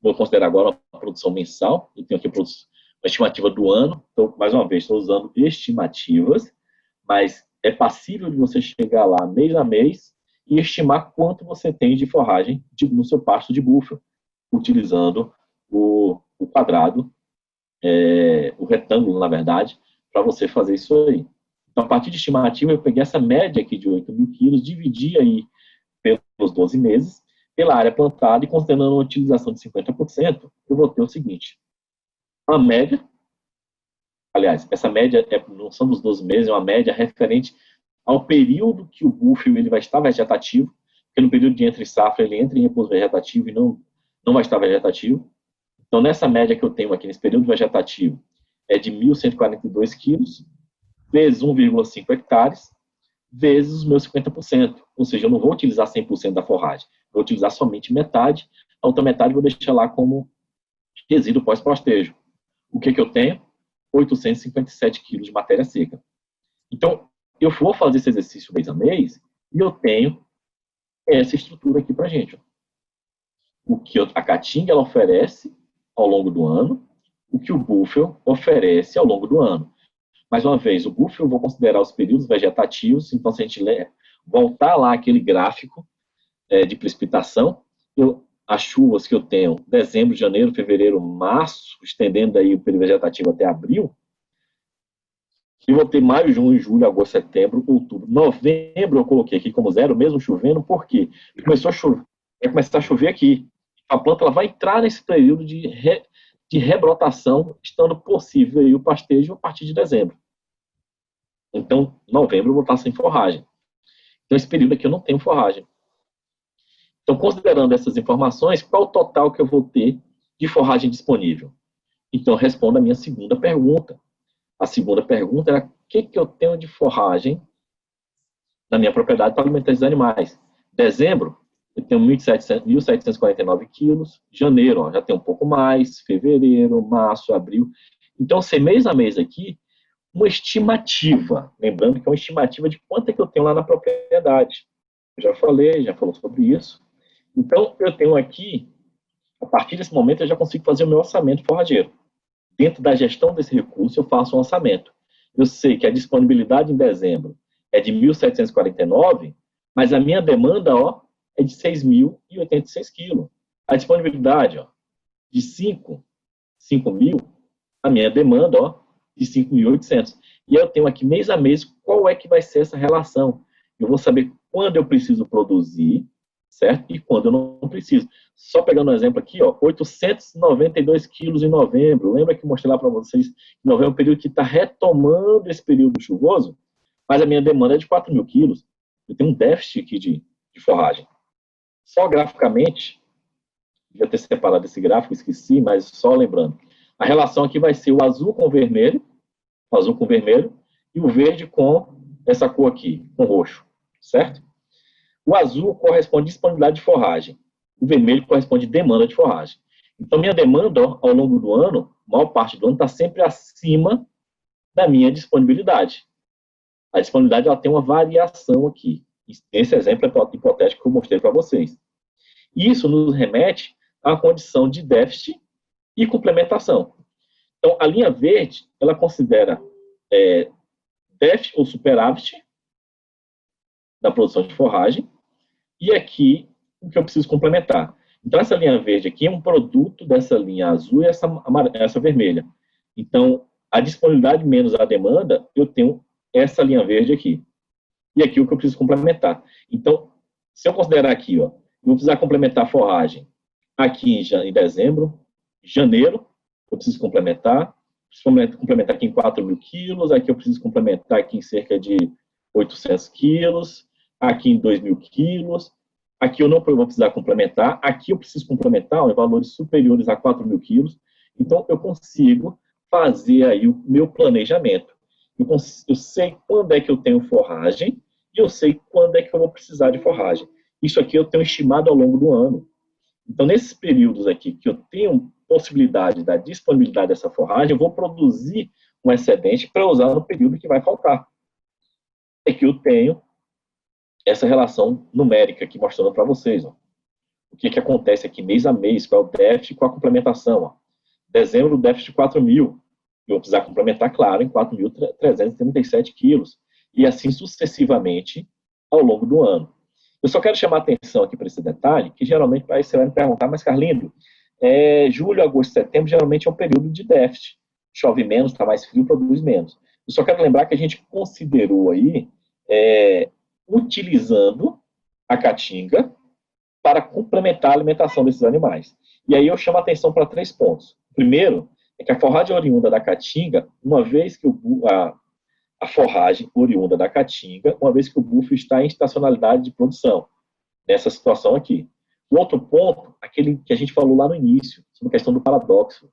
vou considerar agora a produção mensal, eu tenho aqui uma uma estimativa do ano. Então, mais uma vez, estou usando estimativas, mas é passível de você chegar lá mês a mês e estimar quanto você tem de forragem no seu pasto de búfalo, utilizando o quadrado, o retângulo, na verdade, para você fazer isso aí. Então, a partir de estimativa, eu peguei essa média aqui de 8 mil quilos, dividi aí pelos 12 meses, pela área plantada, e considerando uma utilização de 50%, eu vou ter o seguinte: uma média, aliás, essa média não são dos 12 meses, é uma média referente ao período que o búfalo ele vai estar vegetativo, porque no período de entre safra ele entra em repouso vegetativo e não vai estar vegetativo. Então, nessa média que eu tenho aqui, nesse período vegetativo, é de 1.142 quilos, vezes 1,5 hectares, vezes os meus 50%. Ou seja, eu não vou utilizar 100% da forragem, vou utilizar somente metade, a outra metade eu vou deixar lá como resíduo pós-pastejo. O que eu tenho? 857 quilos de matéria seca. Então, eu vou fazer esse exercício mês a mês e eu tenho essa estrutura aqui para a gente. O que a Caatinga ela oferece ao longo do ano, o que o búfalo oferece ao longo do ano. Mais uma vez, o búfalo eu vou considerar os períodos vegetativos, então se a gente voltar lá aquele gráfico de precipitação, as chuvas que eu tenho, dezembro, janeiro, fevereiro, março, estendendo aí o período vegetativo até abril, e vou ter maio, junho, julho, agosto, setembro, outubro. Novembro eu coloquei aqui como zero, mesmo chovendo, porque começou a chover, vai começar a chover aqui. A planta ela vai entrar nesse período de rebrotação, estando possível aí o pastejo a partir de dezembro. Então, novembro eu vou estar sem forragem. Então, esse período aqui eu não tenho forragem. Então, considerando essas informações, qual o total que eu vou ter de forragem disponível? Então, eu respondo a minha segunda pergunta. A segunda pergunta é o que eu tenho de forragem na minha propriedade para alimentar esses animais. Dezembro, eu tenho 1.749 quilos. Janeiro, ó, já tem um pouco mais. Fevereiro, março, abril. Então, sei mês a mês aqui, uma estimativa. Lembrando que é uma estimativa de quanto é que eu tenho lá na propriedade. Eu já falou sobre isso. Então, eu tenho aqui, a partir desse momento, eu já consigo fazer o meu orçamento forrageiro. Dentro da gestão desse recurso, eu faço um orçamento. Eu sei que a disponibilidade em dezembro é de 1.749, mas a minha demanda, ó, é de 6.086 quilos. A disponibilidade, ó, de 5 mil, a minha demanda, ó, de 5.800. E eu tenho aqui, mês a mês, qual é que vai ser essa relação. Eu vou saber quando eu preciso produzir, certo? E quando eu não preciso. Só pegando um exemplo aqui, ó, 892 quilos em novembro. Lembra que eu mostrei lá para vocês que novembro é um período que está retomando esse período chuvoso? Mas a minha demanda é de 4 mil quilos. Eu tenho um déficit aqui de forragem. Só graficamente, devia ter separado esse gráfico, esqueci, mas só lembrando. A relação aqui vai ser o azul com o vermelho e o verde com essa cor aqui, com roxo, certo? O azul corresponde à disponibilidade de forragem. O vermelho corresponde à demanda de forragem. Então, minha demanda, ó, ao longo do ano, a maior parte do ano, está sempre acima da minha disponibilidade. A disponibilidade ela tem uma variação aqui. Esse exemplo é hipotético que eu mostrei para vocês. Isso nos remete à condição de déficit e complementação. Então, a linha verde, ela considera déficit ou superávit da produção de forragem, e aqui o que eu preciso complementar. Então, essa linha verde aqui é um produto dessa linha azul e essa vermelha. Então, a disponibilidade menos a demanda, eu tenho essa linha verde aqui. E aqui o que eu preciso complementar. Então, se eu considerar aqui, ó, eu vou precisar complementar a forragem aqui em dezembro, janeiro, eu preciso complementar aqui em 4 mil quilos, aqui eu preciso complementar aqui em cerca de 800 quilos, aqui em 2 mil quilos, aqui eu não vou precisar complementar, aqui eu preciso complementar em valores superiores a 4 mil quilos, então eu consigo fazer aí o meu planejamento. Eu sei quando é que eu tenho forragem e eu sei quando é que eu vou precisar de forragem. Isso aqui eu tenho estimado ao longo do ano. Então, nesses períodos aqui que eu tenho possibilidade da disponibilidade dessa forragem, eu vou produzir um excedente para usar no período que vai faltar. Aqui eu tenho essa relação numérica aqui mostrando para vocês. Ó. O que acontece aqui mês a mês, qual é o déficit, qual a complementação. Ó. Dezembro, déficit de 4 mil. Eu vou precisar complementar, claro, em 4.337 quilos. E assim sucessivamente ao longo do ano. Eu só quero chamar a atenção aqui para esse detalhe, que geralmente aí você vai me perguntar, mas Carlindo, julho, agosto, setembro geralmente é um período de déficit. Chove menos, está mais frio, produz menos. Eu só quero lembrar que a gente considerou aí utilizando a caatinga para complementar a alimentação desses animais. E aí eu chamo a atenção para 3 pontos. O primeiro é que a forragem oriunda da caatinga, uma vez que a forragem oriunda da caatinga, uma vez que o búfalo está em estacionalidade de produção, nessa situação aqui. O outro ponto, aquele que a gente falou lá no início, sobre a questão do paradoxo.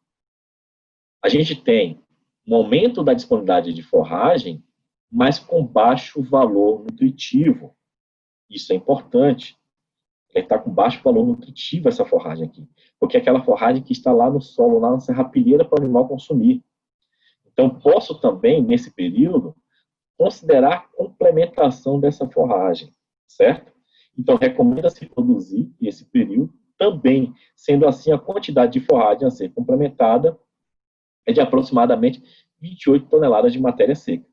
A gente tem um aumento da disponibilidade de forragem, mas com baixo valor nutritivo. Isso é importante. Ele está com baixo valor nutritivo, essa forragem aqui. Porque é aquela forragem que está lá no solo, lá na serrapilheira para o animal consumir. Então, posso também, nesse período, considerar a complementação dessa forragem, certo? Então, recomenda-se produzir esse período também, sendo assim, a quantidade de forragem a ser complementada é de aproximadamente 28 toneladas de matéria seca.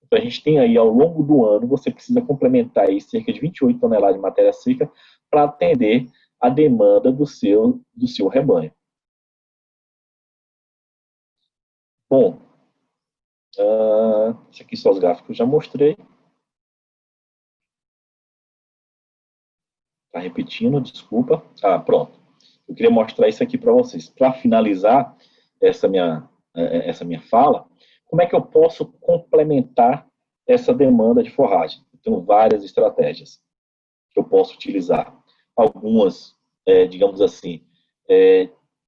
Então, a gente tem aí, ao longo do ano, você precisa complementar aí cerca de 28 toneladas de matéria seca para atender a demanda do seu rebanho. Bom, isso aqui são os gráficos que eu já mostrei. Está repetindo, desculpa. Pronto. Eu queria mostrar isso aqui para vocês. Para finalizar essa minha fala, como é que eu posso complementar essa demanda de forragem? Eu tenho várias estratégias que eu posso utilizar. Algumas, digamos assim,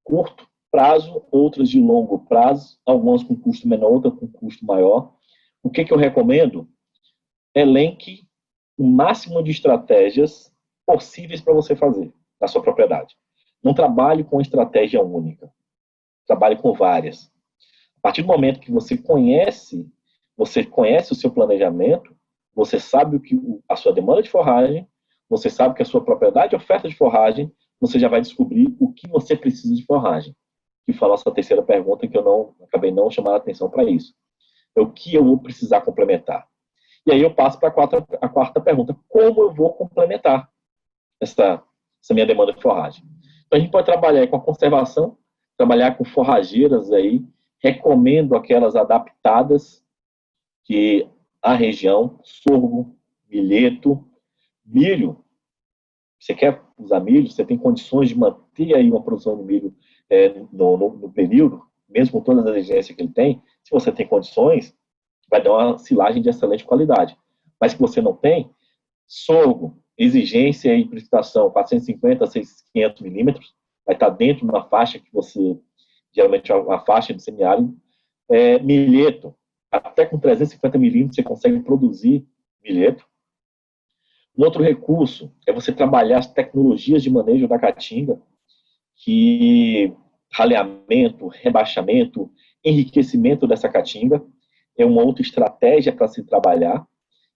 curto prazo, outras de longo prazo, algumas com custo menor, outras com custo maior. O que eu recomendo? Elenque o máximo de estratégias possíveis para você fazer na sua propriedade. Não trabalhe com estratégia única. Trabalhe com várias. A partir do momento que você conhece o seu planejamento, você sabe a sua demanda de forragem, você sabe que a sua propriedade oferta de forragem, você já vai descobrir o que você precisa de forragem. Que foi a nossa terceira pergunta, que eu acabei não chamando a atenção para isso. É o que eu vou precisar complementar. E aí eu passo para a quarta pergunta. Como eu vou complementar essa minha demanda de forragem? Então, a gente pode trabalhar com a conservação, trabalhar com forrageiras aí, recomendo aquelas adaptadas que a região, sorgo, milheto, milho. Você quer usar milho, você tem condições de manter aí uma produção de milho no período, mesmo com todas as exigências que ele tem, se você tem condições, vai dar uma silagem de excelente qualidade. Mas se você não tem, sorgo, exigência e precipitação 450 a 500 milímetros, vai estar dentro de uma faixa que você, geralmente uma faixa de semiárido. Milheto, até com 350 milímetros você consegue produzir milheto. Um outro recurso é você trabalhar as tecnologias de manejo da caatinga, que raleamento, rebaixamento, enriquecimento dessa caatinga é uma outra estratégia para se trabalhar,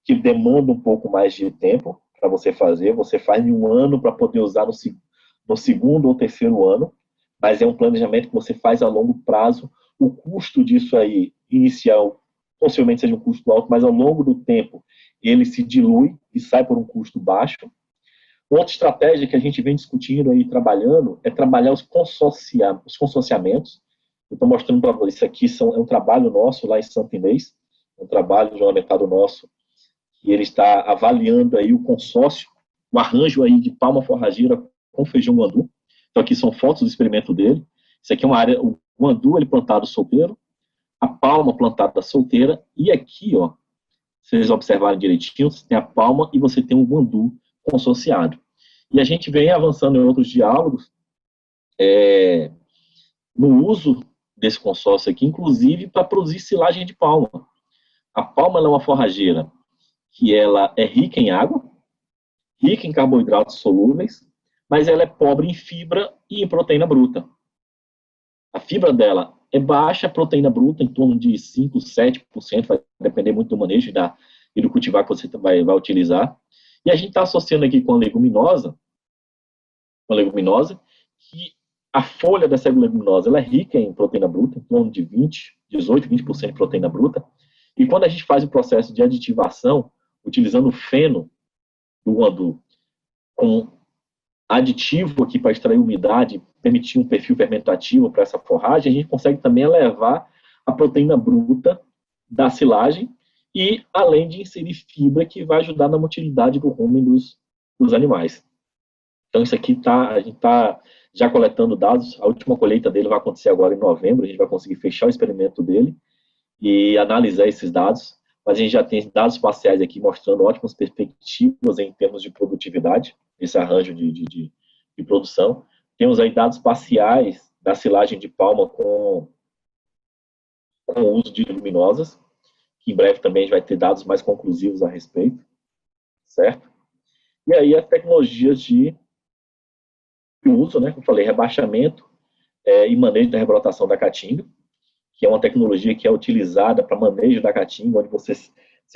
que demanda um pouco mais de tempo para você fazer. Você faz em um ano para poder usar no segundo ou terceiro ano, mas é um planejamento que você faz a longo prazo. O custo disso aí, inicial, possivelmente seja um custo alto, mas ao longo do tempo ele se dilui e sai por um custo baixo. Outra estratégia que a gente vem discutindo aí, trabalhando, é trabalhar os consorciamentos. Eu estou mostrando para vocês, isso aqui é um trabalho nosso lá em Santo Inês, um trabalho de um aumentado nosso, e ele está avaliando aí o consórcio, o arranjo aí de palma forrageira com feijão guandu. Então aqui são fotos do experimento dele. Isso aqui é uma área, o guandu ele plantado solteiro, a palma plantada solteira, e aqui, ó, se vocês observarem direitinho, você tem a palma e você tem um guandu consorciado. E a gente vem avançando em outros diálogos no uso desse consórcio aqui, inclusive para produzir silagem de palma. A palma é uma forrageira que ela é rica em água, rica em carboidratos solúveis, mas ela é pobre em fibra e em proteína bruta. A fibra dela é baixa, a proteína bruta em torno de 5, 7%, vai depender muito do manejo e do cultivar que você vai utilizar. E a gente está associando aqui com a leguminosa, que a folha dessa leguminosa ela é rica em proteína bruta, em torno de 20 18, 20% de proteína bruta. E quando a gente faz o processo de aditivação, utilizando o feno do guandu com aditivo aqui para extrair umidade, permitir um perfil fermentativo para essa forragem, a gente consegue também elevar a proteína bruta da silagem e além de inserir fibra que vai ajudar na motilidade do rumen dos animais. Então isso aqui a gente está já coletando dados, a última colheita dele vai acontecer agora em novembro, a gente vai conseguir fechar o experimento dele e analisar esses dados, mas a gente já tem dados parciais aqui mostrando ótimas perspectivas em termos de produtividade, esse arranjo de produção. Temos aí dados parciais da silagem de palma com o uso de leguminosas, que em breve também a gente vai ter dados mais conclusivos a respeito, certo? E aí as tecnologias de uso, né, como eu falei, rebaixamento e manejo da rebrotação da caatinga, que é uma tecnologia que é utilizada para manejo da caatinga, onde você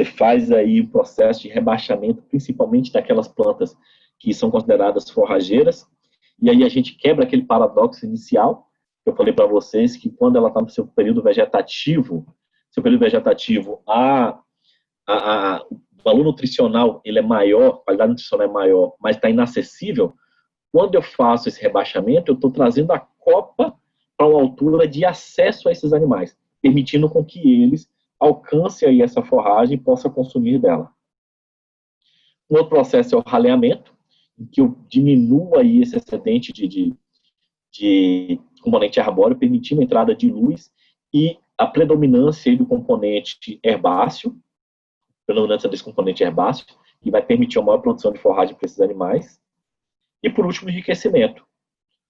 faz aí o processo de rebaixamento, principalmente daquelas plantas que são consideradas forrageiras, e aí a gente quebra aquele paradoxo inicial, que eu falei para vocês, que quando ela está no seu período vegetativo, o valor nutricional ele é maior, a qualidade nutricional é maior, mas está inacessível. Quando eu faço esse rebaixamento, eu estou trazendo a copa para uma altura de acesso a esses animais, permitindo com que eles alcancem aí essa forragem e possam consumir dela. Um outro processo é o raleamento, em que eu diminuo aí esse excedente de componente arbóreo, permitindo a entrada de luz e a predominância aí do componente herbáceo, que vai permitir uma maior produção de forragem para esses animais. E, por último, o enriquecimento,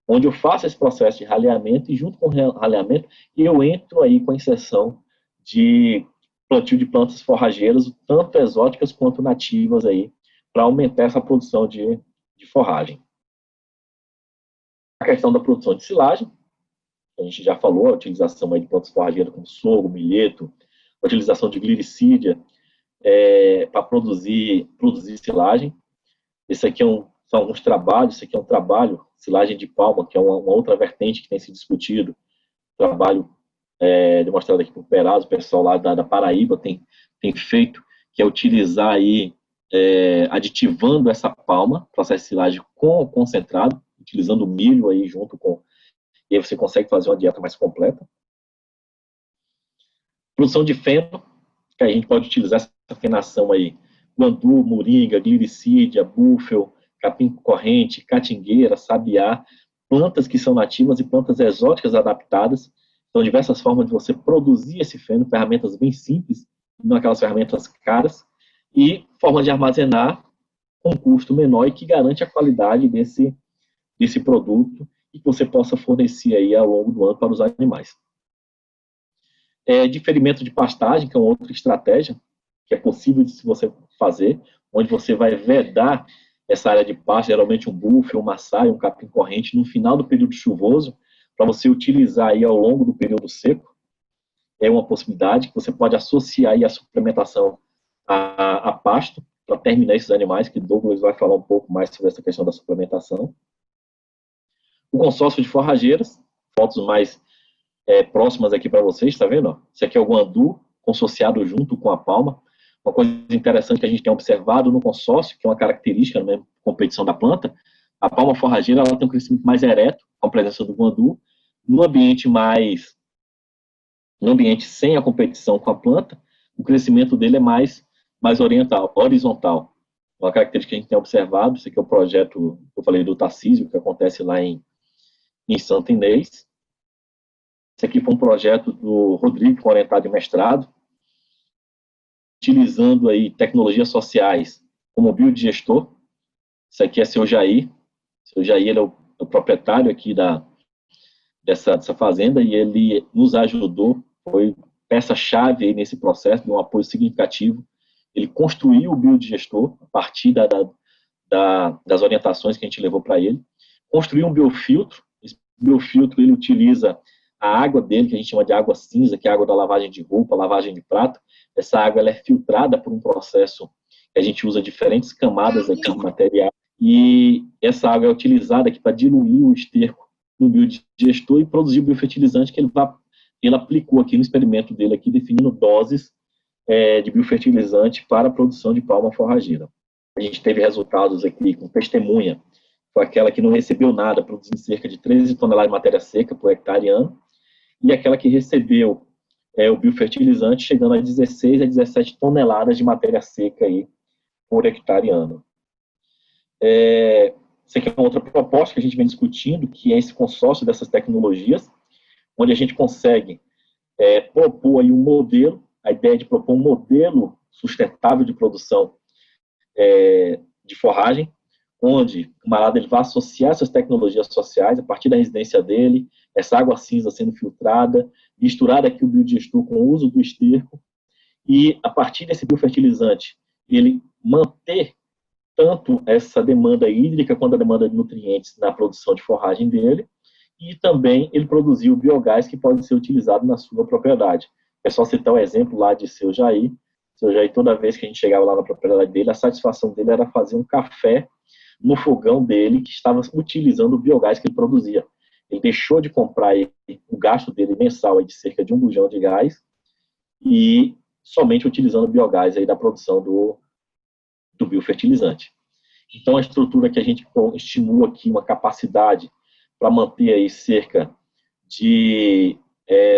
onde eu faço esse processo de raleamento e, junto com o raleamento, eu entro aí com a inserção de plantio de plantas forrageiras, tanto exóticas quanto nativas, aí, para aumentar essa produção de forragem. A questão da produção de silagem, a gente já falou, a utilização aí de plantas forrageiras como sorgo, milheto, a utilização de glicídia para produzir silagem. Esse aqui são alguns trabalhos, esse aqui é um trabalho, silagem de palma, que é uma outra vertente que tem se discutido, trabalho demonstrado aqui por Perazzo, o pessoal lá da Paraíba tem feito, que é utilizar aí, aditivando essa palma, processo de silagem com concentrado, utilizando o milho aí junto com, e aí você consegue fazer uma dieta mais completa. Produção de feno, que a gente pode utilizar essa fenação aí, guandu, moringa, glicídia, búfalo, capim corrente, catingueira, sabiá, plantas que são nativas e plantas exóticas adaptadas. Então, diversas formas de você produzir esse feno, ferramentas bem simples, não aquelas ferramentas caras, e forma de armazenar com um custo menor e que garante a qualidade desse produto e que você possa fornecer aí ao longo do ano para os animais. Diferimento de pastagem, que é uma outra estratégia, que é possível de você fazer, onde você vai vedar essa área de pasto, geralmente um búfalo, um maçai, um capim corrente, no final do período chuvoso, para você utilizar aí ao longo do período seco. É uma possibilidade que você pode associar aí a suplementação a pasto, para terminar esses animais, que Douglas vai falar um pouco mais sobre essa questão da suplementação. O consórcio de forrageiras, fotos mais próximas aqui para vocês, tá vendo? Esse aqui é o guandu, consorciado junto com a palma. Uma coisa interessante que a gente tem observado no consórcio, que é uma característica na competição da planta, a palma forrageira ela tem um crescimento mais ereto, com a presença do guandu, no ambiente sem a competição com a planta, o crescimento dele é mais horizontal. Uma característica que a gente tem observado, esse aqui é o projeto que eu falei do Tarcísio, que acontece lá em Santo Inês. Esse aqui foi um projeto do Rodrigo, com orientado de mestrado, utilizando aí tecnologias sociais como biodigestor. Esse aqui é seu Jair. Seu Jair ele é o proprietário aqui dessa fazenda e ele nos ajudou, foi peça-chave aí nesse processo, de um apoio significativo. Ele construiu o biodigestor a partir das orientações que a gente levou para ele. Construiu um biofiltro. Esse biofiltro ele utiliza a água dele, que a gente chama de água cinza, que é a água da lavagem de roupa, lavagem de prato. Essa água ela é filtrada por um processo que a gente usa diferentes camadas aqui de material. E essa água é utilizada aqui para diluir o esterco no biodigestor e produzir o biofertilizante que ele vai ele aplicou aqui no experimento dele, aqui, definindo doses de biofertilizante para a produção de palma forrageira. A gente teve resultados aqui com testemunha, foi aquela que não recebeu nada, produzindo cerca de 13 toneladas de matéria seca por hectare ano, e aquela que recebeu o biofertilizante, chegando a 16 a 17 toneladas de matéria seca aí por hectare ano. Essa aqui é uma outra proposta que a gente vem discutindo, que é esse consórcio dessas tecnologias, onde a gente consegue propor aí um modelo, a ideia de propor um modelo sustentável de produção de forragem, onde o camarada ele vai associar essas tecnologias sociais a partir da residência dele, essa água cinza sendo filtrada, misturar aqui o biodigestor com o uso do esterco, e a partir desse biofertilizante, ele manter tanto essa demanda hídrica quanto a demanda de nutrientes na produção de forragem dele, e também ele produzir o biogás que pode ser utilizado na sua propriedade. É só citar o exemplo lá de Seu Jair. Seu Jair, toda vez que a gente chegava lá na propriedade dele, a satisfação dele era fazer um café no fogão dele, que estava utilizando o biogás que ele produzia. Ele deixou de comprar o gasto dele mensal de cerca de 1 bujão de gás e somente utilizando o biogás aí da produção do biofertilizante. Então, a estrutura que a gente estimula aqui, uma capacidade para manter aí cerca de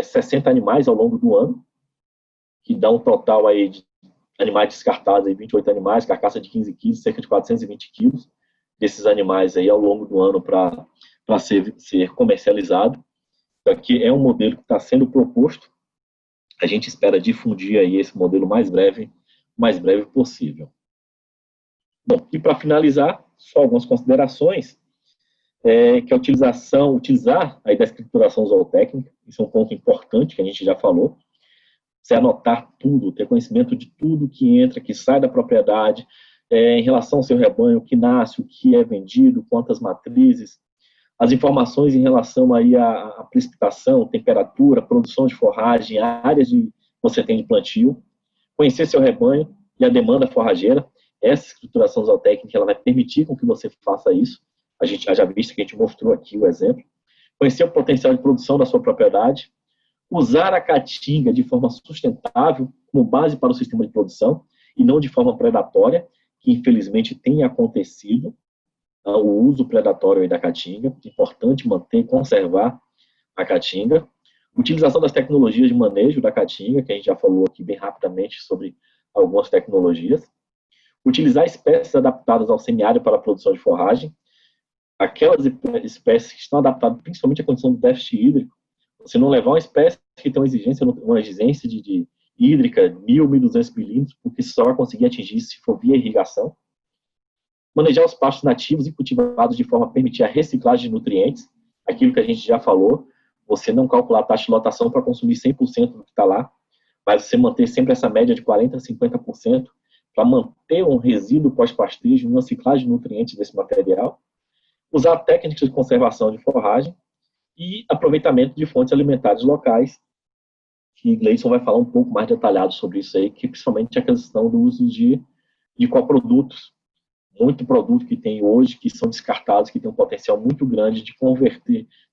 60 animais ao longo do ano, que dá um total aí de animais descartados, aí 28 animais, carcaça de 15 quilos, cerca de 420 quilos desses animais aí ao longo do ano para ser comercializado. Então, aqui é um modelo que está sendo proposto. A gente espera difundir aí esse modelo o mais breve possível. Bom, e para finalizar, só algumas considerações, que utilizar aí da escrituração zootécnica, isso é um ponto importante que a gente já falou, você anotar tudo, ter conhecimento de tudo que entra, que sai da propriedade, em relação ao seu rebanho, o que nasce, o que é vendido, quantas matrizes, as informações em relação aí à precipitação, temperatura, produção de forragem, áreas que você tem de plantio, conhecer seu rebanho e a demanda forrageira. Essa escrituração zootécnica ela vai permitir com que você faça isso. A gente já visto que a gente mostrou aqui o exemplo. Conhecer o potencial de produção da sua propriedade, usar a caatinga de forma sustentável como base para o sistema de produção e não de forma predatória, que infelizmente tem acontecido, o uso predatório da caatinga. É importante manter e conservar a caatinga. Utilização das tecnologias de manejo da caatinga, que a gente já falou aqui bem rapidamente sobre algumas tecnologias. Utilizar espécies adaptadas ao semiárido para a produção de forragem. Aquelas espécies que estão adaptadas principalmente à condição do déficit hídrico. Você não levar uma espécie que tem uma exigência de hídrica 1.000, 1.200 milímetros, porque só vai conseguir atingir se for via irrigação. Manejar os pastos nativos e cultivados de forma a permitir a reciclagem de nutrientes, aquilo que a gente já falou, você não calcular a taxa de lotação para consumir 100% do que está lá, mas você manter sempre essa média de 40% a 50% para manter um resíduo pós-pastejo, uma ciclagem de nutrientes desse material, usar técnicas de conservação de forragem e aproveitamento de fontes alimentares locais, que Gleison vai falar um pouco mais detalhado sobre isso aí, que principalmente a questão do uso de coprodutos. Muito produto que tem hoje, que são descartados, que tem um potencial muito grande de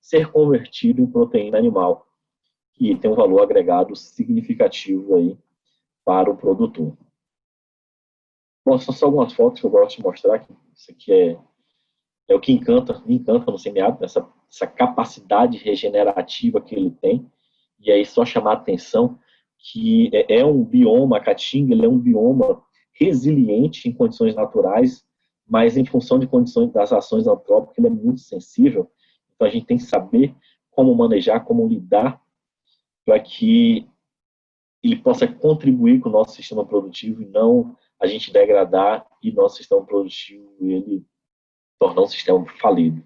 ser convertido em proteína animal, que tem um valor agregado significativo aí para o produtor. Bom, são só algumas fotos que eu gosto de mostrar, que isso aqui é o que me encanta no semiárido, essa capacidade regenerativa que ele tem, e aí só chamar a atenção que é um bioma, a caatinga, ele é um bioma resiliente em condições naturais, mas em função de condições das ações antrópicas, ele é muito sensível. Então a gente tem que saber como manejar, como lidar, para que ele possa contribuir com o nosso sistema produtivo e não a gente degradar e nosso sistema produtivo ele tornar um sistema falido.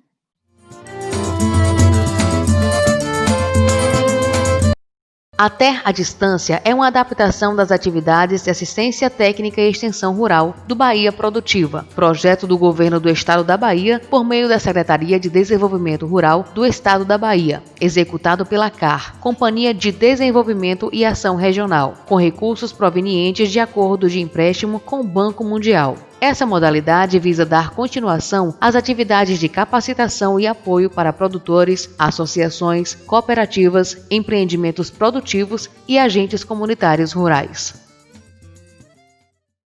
A Terra à Distância é uma adaptação das atividades de assistência técnica e extensão rural do Bahia Produtiva, projeto do Governo do Estado da Bahia por meio da Secretaria de Desenvolvimento Rural do Estado da Bahia, executado pela CAR, Companhia de Desenvolvimento e Ação Regional, com recursos provenientes de acordo de empréstimo com o Banco Mundial. Essa modalidade visa dar continuação às atividades de capacitação e apoio para produtores, associações, cooperativas, empreendimentos produtivos e agentes comunitários rurais.